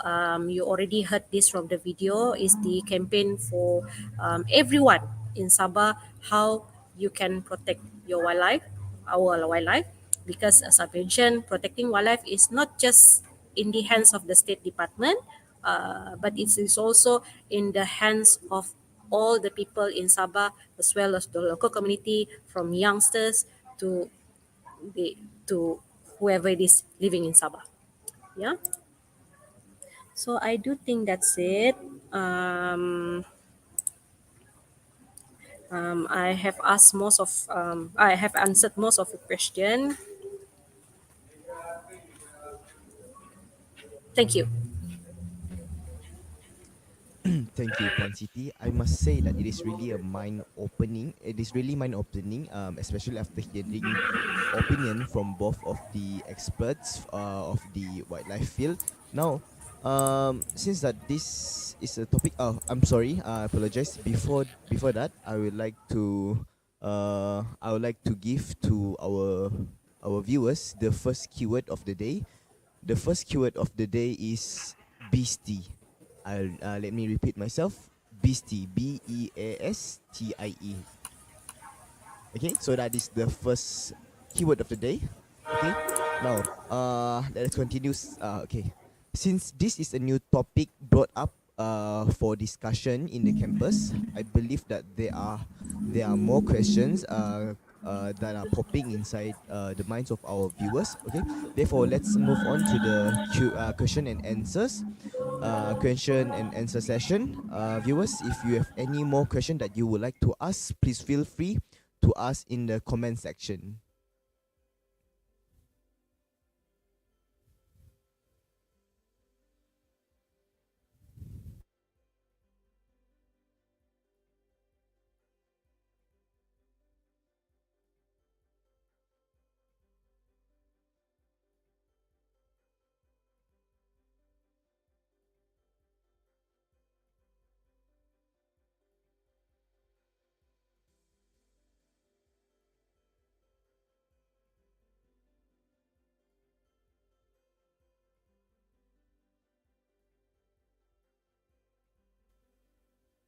you already heard this from the video, is the campaign for everyone in Sabah, how you can protect your wildlife, our wildlife, because as I mentioned, protecting wildlife is not just in the hands of the State Department, but it is also in the hands of all the people in Sabah, as well as the local community, from youngsters to the to whoever it is living in Sabah. Yeah. So I do think that's it. I have asked most of, I have answered most of the question. Thank you. Thank you, Puan Siti. I must say that it is really a mind opening. It is really mind opening, especially after hearing opinion from both of the experts of the wildlife field. Now, since that this is a topic, oh, I'm sorry, I apologize. Before that, I would like to give to our viewers the first keyword of the day. The first keyword of the day is Beastie. I'll let me repeat myself. Beastie, Beastie. Okay, so that is the first keyword of the day. Okay, now let us continue. Okay, since this is a new topic brought up for discussion in the campus, I believe that there are more questions that are popping inside the minds of our viewers. Okay, therefore let's move on to the question and answers. Question and answer session. Viewers, if you have any more question that you would like to ask, please feel free to ask in the comment section.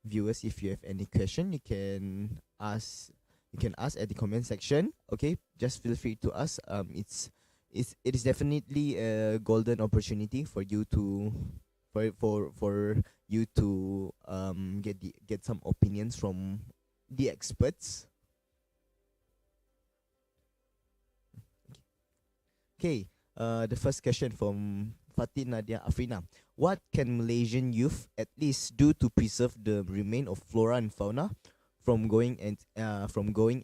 Viewers, if you have any question, you can ask at the comment section. Okay, just feel free to ask. It is definitely a golden opportunity for you to for you to get some opinions from the experts. Okay, the first question from Fatih Nadia Afrina. What can Malaysian youth at least do to preserve the remain of flora and fauna from going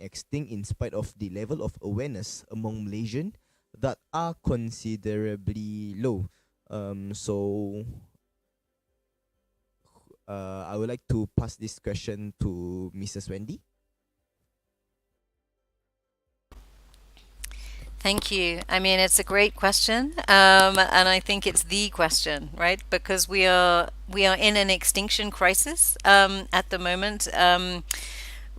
extinct, in spite of the level of awareness among Malaysian that are considerably low? I would like to pass this question to Mrs. Wendy. Thank you. I mean, it's a great question, and I think it's the question, right? Because we are in an extinction crisis at the moment.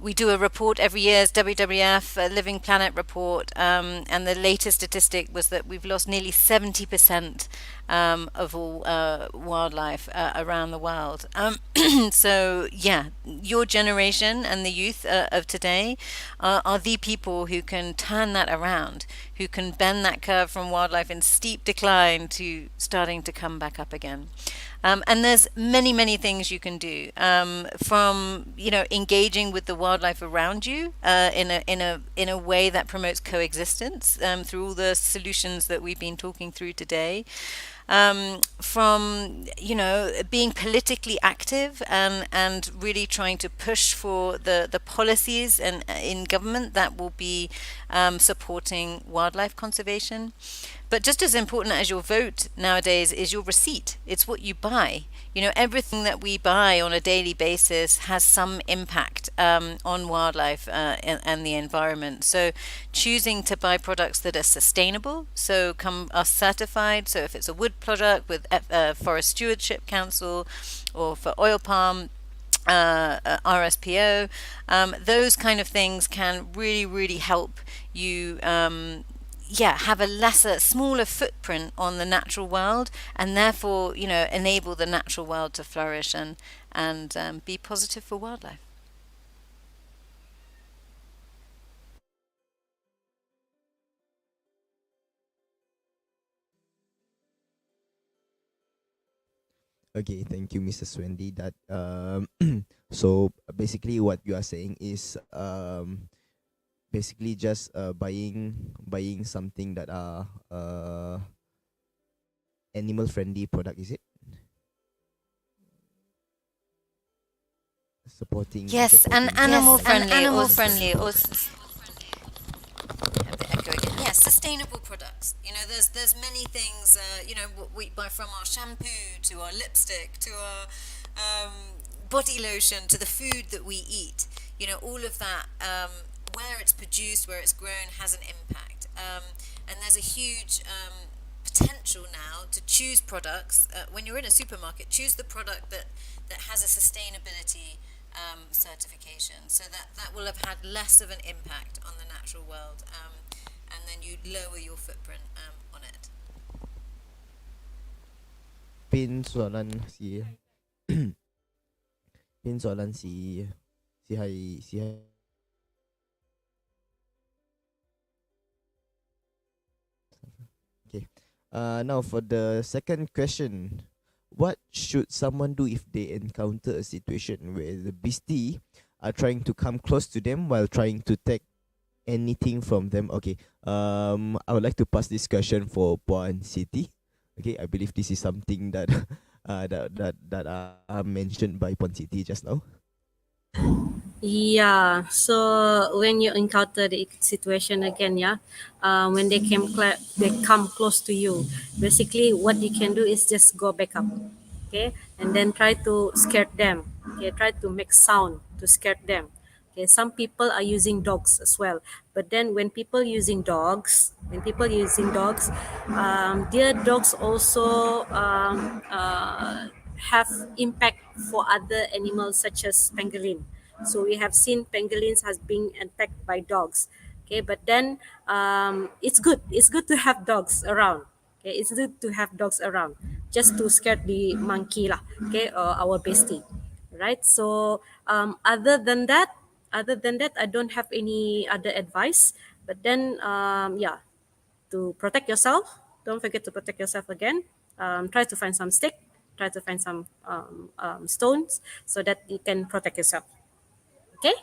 We do a report every year, as WWF, a Living Planet report, and the latest statistic was that we've lost nearly 70% of all wildlife around the world. So, yeah, your generation and the youth of today are the people who can turn that around, who can bend that curve from wildlife in steep decline to starting to come back up again. And there's many things you can do, from engaging with the wildlife around you in a way that promotes coexistence through all the solutions that we've been talking through today. from being politically active and really trying to push for the policies and in government that will be supporting wildlife conservation. But just as important as your vote nowadays is your receipt. It's what you buy. Everything that we buy on a daily basis has some impact on wildlife and the environment. So choosing to buy products that are sustainable, so are certified. So if it's a wood product with Forest Stewardship Council, or for oil palm, RSPO, those kind of things can really, really help you. Have a smaller footprint on the natural world, and therefore, enable the natural world to flourish and be positive for wildlife. Okay, thank you, Mrs. Wendy. That so basically what you are saying is basically just buying something that are animal friendly product, is it? Yes, and supporting animal the friendly, animal or friendly. have to echo again. Yes, sustainable products. There's many things. What we buy, from our shampoo to our lipstick to our body lotion to the food that we eat. All of that, where it's produced, where it's grown, has an impact. And there's a huge potential now to choose products. When you're in a supermarket, choose the product that has a sustainability certification, so that will have had less of an impact on the natural world, and then you lower your footprint on it. Pin soalan si pin soalan si Hai si Hai. Okay. Now for the second question, what should someone do if they encounter a situation where the beastie are trying to come close to them while trying to take anything from them? Okay. I would like to pass this question for Puan Siti. Okay, I believe this is something that that mentioned by Puan Siti just now. Yeah, so when you encounter the situation again, yeah, when they come close to you, basically what you can do is just go back up, okay, and then try to scare them. Okay, try to make sound to scare them. Okay, some people are using dogs as well, but then when people using dogs, their dogs also have impact for other animals such as pangolin. So we have seen pangolins has been attacked by dogs. Okay, but then it's good. It's good to have dogs around. Okay, it's good to have dogs around just to scare the monkey lah. Okay, or our bestie, right? So other than that, I don't have any other advice. But then yeah, to protect yourself, don't forget to protect yourself again. Try to find some stick. Try to find some stones so that you can protect yourself. Okay,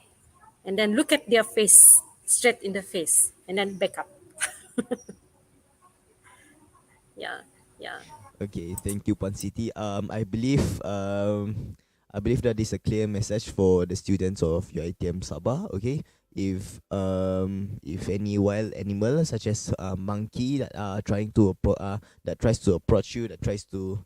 and then look at their face, straight in the face, and then back up. Yeah, yeah. Okay, thank you, Pan City. I believe that is a clear message for the students of UiTM Sabah. Okay, if any wild animal such as monkey that are that tries to approach you, that tries to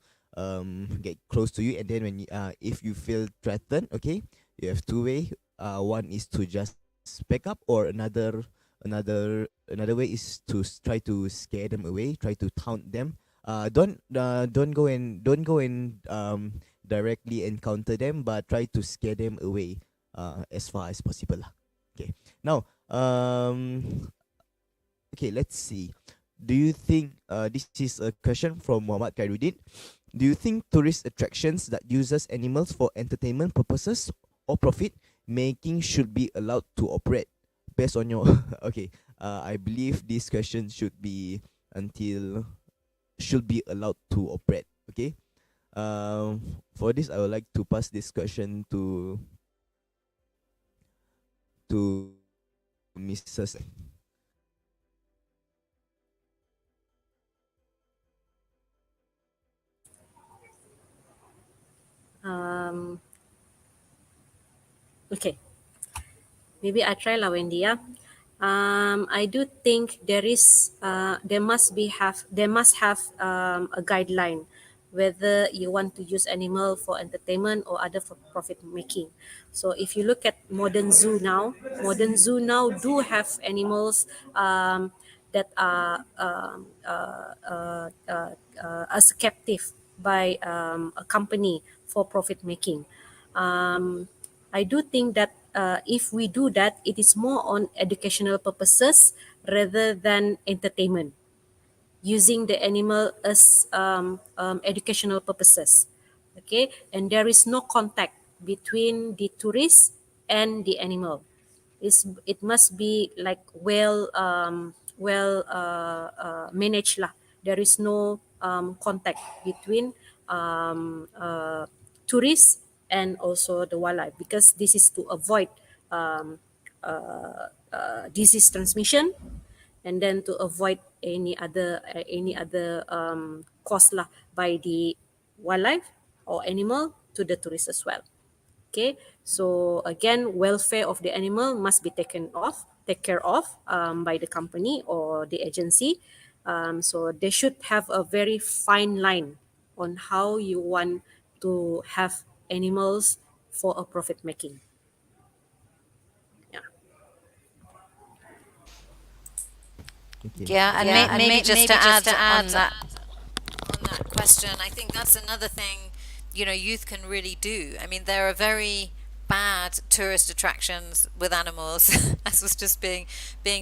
get close to you, and then if you feel threatened, okay, you have two way. One is to just back up, or another way is to try to scare them away, try to taunt them. Don't go and directly encounter them, but try to scare them away as far as possible lah. Okay, now okay, let's see. Do you think this is a question from Muhammad Khairuddin? Do you think tourist attractions that uses animals for entertainment purposes or profit making should be allowed to operate? Based on your okay, I believe this question until should be allowed to operate. Okay. For this, I would like to pass this question to, to, Mrs. Um, okay, maybe I try lah, Wendy. Yeah. I do think there must have a guideline whether you want to use animal for entertainment or other for profit making. So if you look at modern zoo now do have animals that are as captive by a company for profit making. I do think that if we do that, it is more on educational purposes rather than entertainment, using the animal as educational purposes. Okay, and there is no contact between the tourist and the animal. It must be like managed lah. There is no contact between tourists and also the wildlife, because this is to avoid um, disease transmission, and then to avoid any other cost lah by the wildlife or animal to the tourists as well. Okay, so again, welfare of the animal must be take care of by the company or the agency. So they should have a very fine line on how you want to have animals for a profit making. Yeah. Okay. Yeah, and maybe just to add on that question, I think that's another thing, youth can really do. I mean, there are very bad tourist attractions with animals, as was just being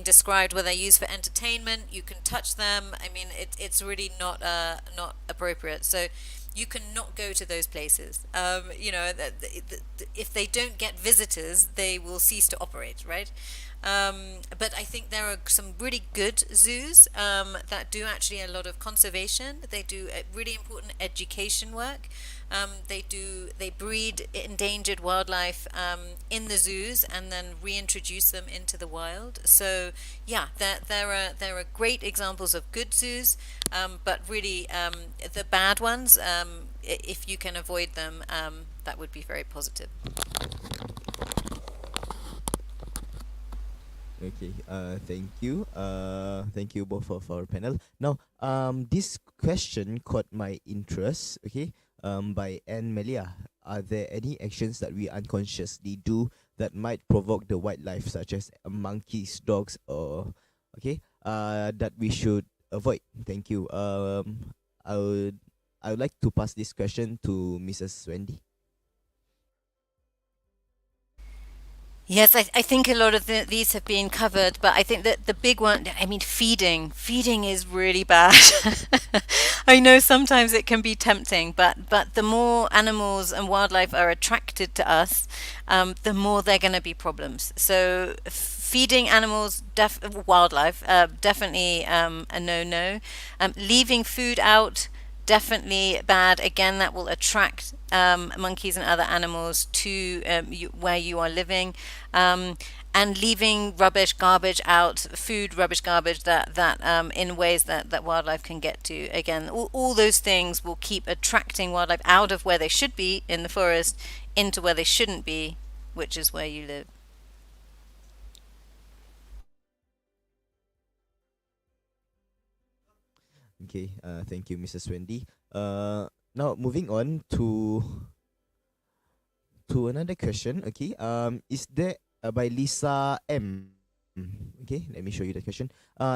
described, where they're used for entertainment. You can touch them. I mean, it's really not appropriate. So you cannot go to those places. If they don't get visitors, they will cease to operate, right? But I think there are some really good zoos that do actually a lot of conservation. They do really important education work. They breed endangered wildlife in the zoos and then reintroduce them into the wild. So yeah, there are great examples of good zoos, but really the bad ones, if you can avoid them, that would be very positive. Okay. Thank you both of our panel. Now, this question caught my interest. Okay. By Anne Melia. Are there any actions that we unconsciously do that might provoke the wildlife, such as monkeys, dogs, or that we should avoid? Thank you. I would I would like to pass this question to Mrs. Wendy. Yes, I think a lot of these have been covered, but I think that the big one, I mean, feeding is really bad. I know sometimes it can be tempting, but the more animals and wildlife are attracted to us, the more they're going to be problems. So feeding animals, wildlife, definitely a no-no. Leaving food out, definitely bad. Again, that will attract monkeys and other animals to where you are living. And leaving garbage out, food, rubbish, garbage, that in ways that wildlife can get to. Again, all those things will keep attracting wildlife out of where they should be in the forest into where they shouldn't be, which is where you live. Okay. Thank you, Mrs. Wendy. Now moving on to another question. Okay. Is there by Lisa M. Okay, let me show you the question.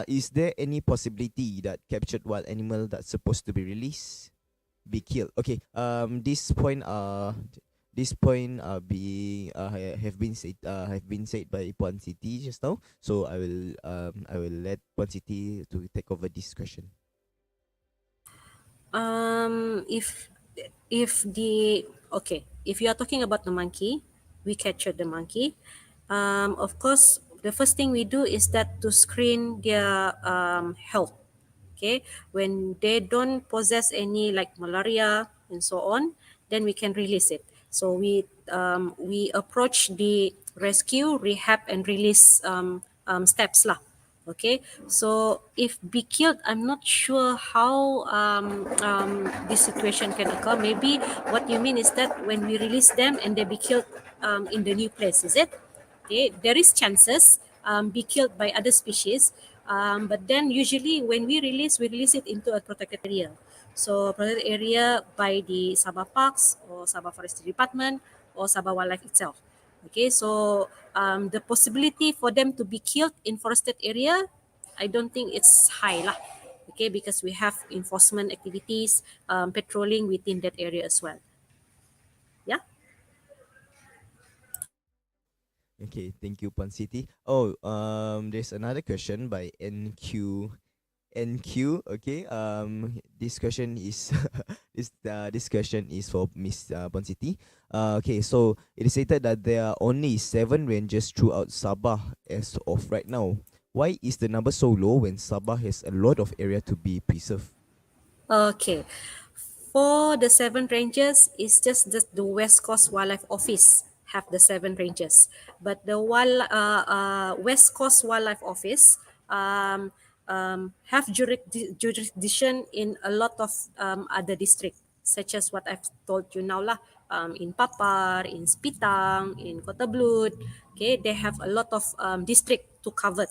Is there any possibility that captured wild animal that's supposed to be released be killed? Okay. This point have been said by Puan Siti just now. So I will let Puan Siti to take over this question. If the okay, if you are talking about the monkey, we captured the monkey. Of course, the first thing we do is that to screen their health. Okay, when they don't possess any like malaria and so on, then we can release it. So we approach the rescue, rehab, and release steps lah Okay, so if be killed, I'm not sure how this situation can occur. Maybe what you mean is that when we release them and they be killed in the new place, is it? Okay, there is chances be killed by other species, but then usually when we release it into a protected area. So protected area by the Sabah Parks or Sabah Forestry Department or Sabah Wildlife itself. Okay, so the possibility for them to be killed in forested area, I don't think it's high lah. Okay, because we have enforcement activities, patrolling within that area as well. Yeah. Okay, thank you, Pan City. Oh, there's another question by NQ. Okay. This question is this question is for Miss Ponsiti. Okay. So it is stated that there are only 7 rangers throughout Sabah as of right now. Why is the number so low when Sabah has a lot of area to be preserved? Okay. For the 7 ranges, it's just the West Coast Wildlife Office have the 7 ranges, but the West Coast Wildlife Office have jurisdiction in a lot of other districts, such as what I've told you now lah, in Papar, in Spitang, in Kota Blut. Okay, they have a lot of district to cover.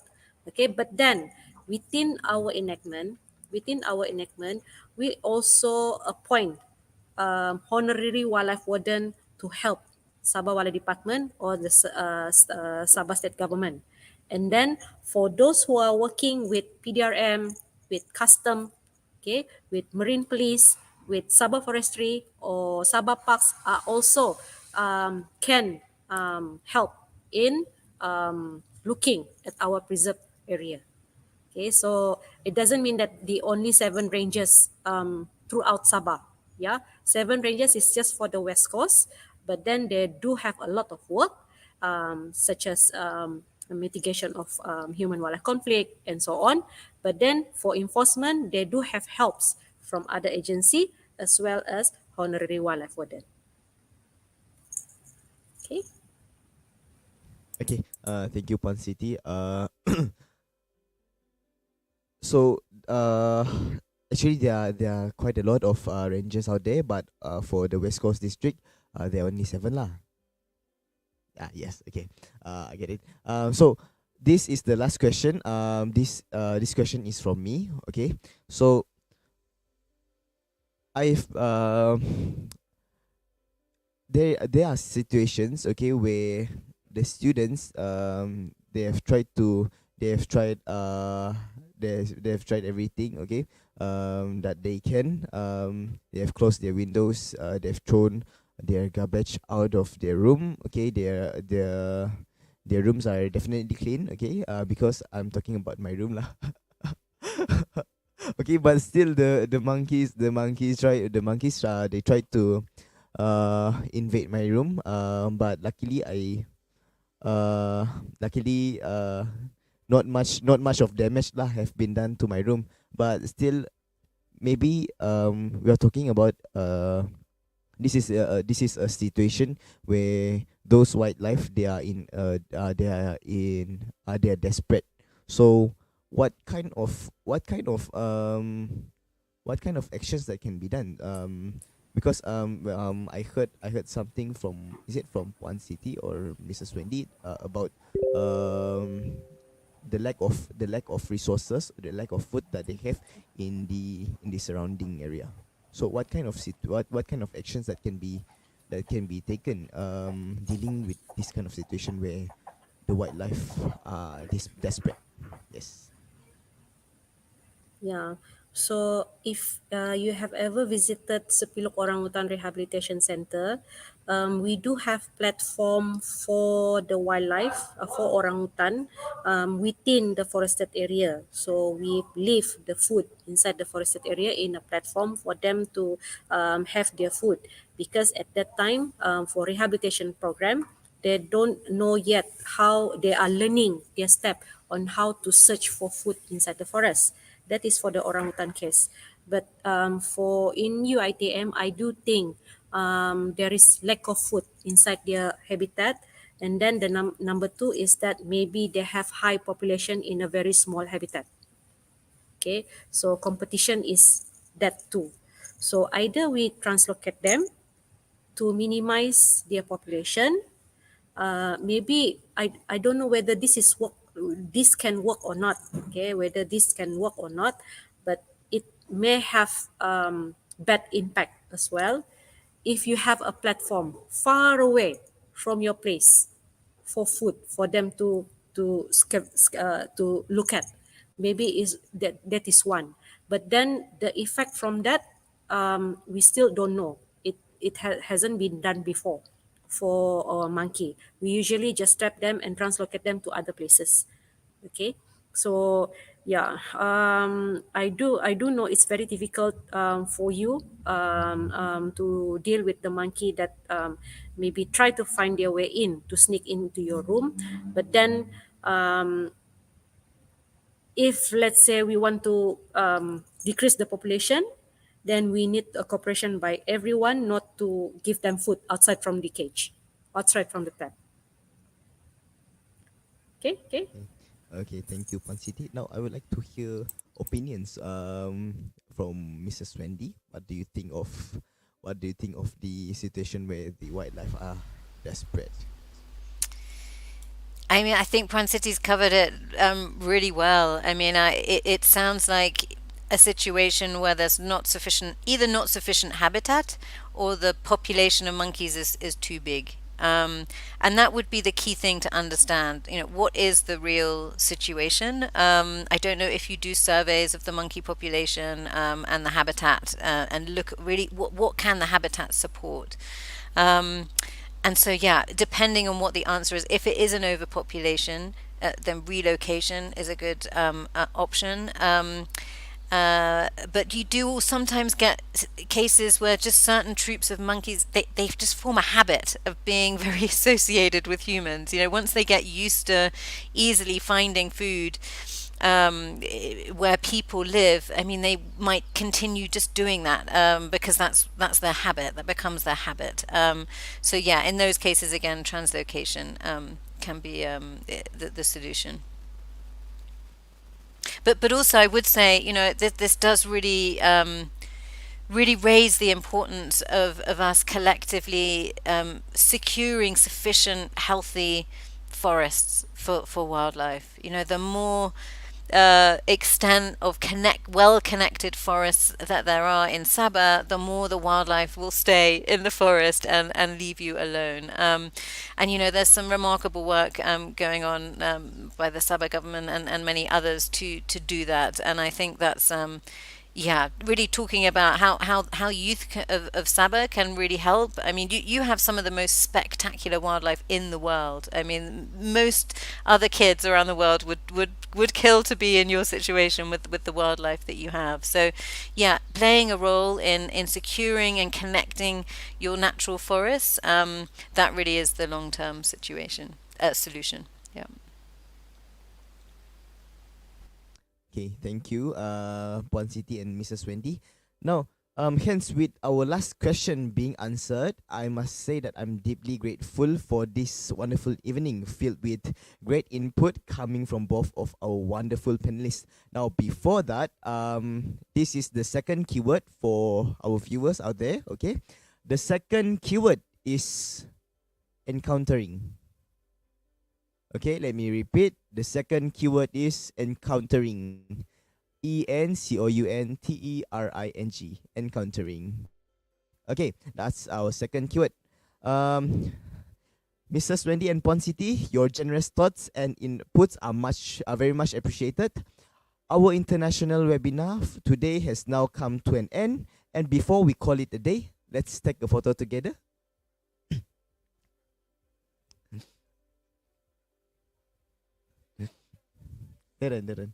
Okay, but then within our enactment, we also appoint honorary wildlife warden to help Sabah Wildlife Department or the Sabah State Government. And then for those who are working with PDRM, with custom, okay, with marine police, with Sabah Forestry or Sabah Parks are also can help in looking at our preserved area. Okay, so it doesn't mean that the only 7 ranges throughout Sabah. Yeah, 7 ranges is just for the West Coast, but then they do have a lot of work, such as mitigation of human-wildlife conflict and so on. But then for enforcement, they do have helps from other agency as well as honorary wildlife warden. Okay. Okay. Thank you, Pan City. So actually there are quite a lot of rangers out there, but for the West Coast district, there are only 7 lah. Yes. Okay. I get it. So this is the last question. This question is from me. Okay. So I've there are situations, okay, where the students they have tried to they have tried they have tried everything, okay, that they can. They have closed their windows, they've thrown their garbage out of their room, okay. Their rooms are definitely clean, okay, because I'm talking about my room lah. Okay, but still the monkeys they tried to invade my room, but luckily not much of damage lah have been done to my room. But still, maybe we are talking about this is a situation where those wildlife they are desperate. So what kind of actions that can be done? Because I heard something from, is it from One City or Mrs. Wendy, about um the lack of resources, the lack of food that they have in the surrounding area. So what kind of actions that can be taken dealing with this kind of situation where the wildlife are this desperate? Yes. Yeah. So if you have ever visited Sepilok Orangutan Rehabilitation Center, we do have platform for the wildlife, for orangutan within the forested area. So we leave the food inside the forested area in a platform for them to have their food, because at that time for rehabilitation program, they don't know yet how they are learning their step on how to search for food inside the forest. That is for the orangutan case. But for in UITM, I do think there is lack of food inside their habitat, And then the number two is that maybe they have high population in a very small habitat. Okay, so competition is that too. So either we translocate them to minimize their population. Maybe I don't know whether this can work or not. Okay, whether this can work or not, but it may have bad impact as well if you have a platform far away from your place for food for them to look at. Maybe is that is one, but then the effect from that, we still don't know. It hasn't been done before for a monkey. We usually just trap them and translocate them to other places. Okay, so yeah, I do know it's very difficult for you to deal with the monkey that maybe try to find their way in to sneak into your room. But then if let's say we want to decrease the population, then we need a cooperation by everyone not to give them food outside from the cage, outside from the trap. Okay, okay. Okay, thank you, Pan City. Now I would like to hear opinions from Mrs. Wendy. What do you think of the situation where the wildlife are desperate? I mean, I think Prime City's covered it really well. I mean, it sounds like a situation where there's not sufficient, either not sufficient habitat, or the population of monkeys is too big. And that would be the key thing to understand. You know, what is the real situation? I don't know if you do surveys of the monkey population and the habitat, and look at really what can the habitat support. And so, yeah, depending on what the answer is, if it is an overpopulation, then relocation is a good option. But you do sometimes get cases where just certain troops of monkeys, they just form a habit of being very associated with humans. You know, once they get used to easily finding food where people live, I mean, they might continue just doing that because that's their habit. That becomes their habit. So yeah, in those cases, again, translocation can be the solution. But also, I would say, you know, this does really raise the importance of us collectively securing sufficient healthy forests for wildlife. You know, the more extent of well connected forests that there are in Sabah, the more the wildlife will stay in the forest and leave you alone. And you know, there's some remarkable work going on by the Sabah government and many others to do that. And I think that's yeah, really talking about how youth of Sabah can really help. I mean, you have some of the most spectacular wildlife in the world. I mean, most other kids around the world would kill to be in your situation with the wildlife that you have. So, yeah, playing a role in securing and connecting your natural forests, that really is the long-term solution. Yeah. Okay, thank you, Puan Siti and Mrs. Wendy. Now, hence with our last question being answered, I must say that I'm deeply grateful for this wonderful evening filled with great input coming from both of our wonderful panelists. Now, before that, this is the second keyword for our viewers out there. Okay, the second keyword is encountering. Okay, let me repeat. The second keyword is encountering. ENCOUNTERING. Encountering. Okay, that's our second keyword. Mrs. Wendy and Pon City, your generous thoughts and inputs are very much appreciated. Our international webinar today has now come to an end. And before we call it a day, let's take a photo together. Deren.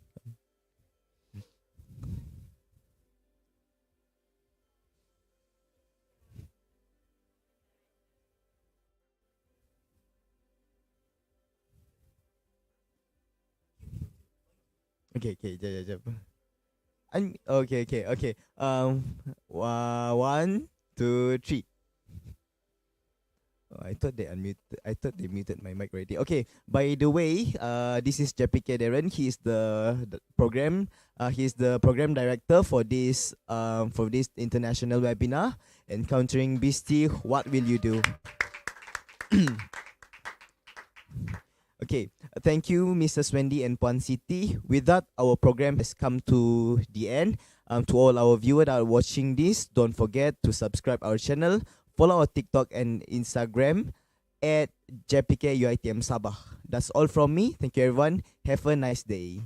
Okay, jap. Okay. One, two, three. I thought they unmuted. I thought they muted my mic already. Okay. By the way, this is JPK Darren. He is the program. He's the program director for this international webinar, Encountering Beastie. What will you do? Okay. Thank you, Mrs. Wendy and Puan Siti. With that, our program has come to the end. To all our viewers that are watching this, don't forget to subscribe our channel. Follow our TikTok and Instagram at JPK UiTM Sabah. That's all from me. Thank you, everyone. Have a nice day.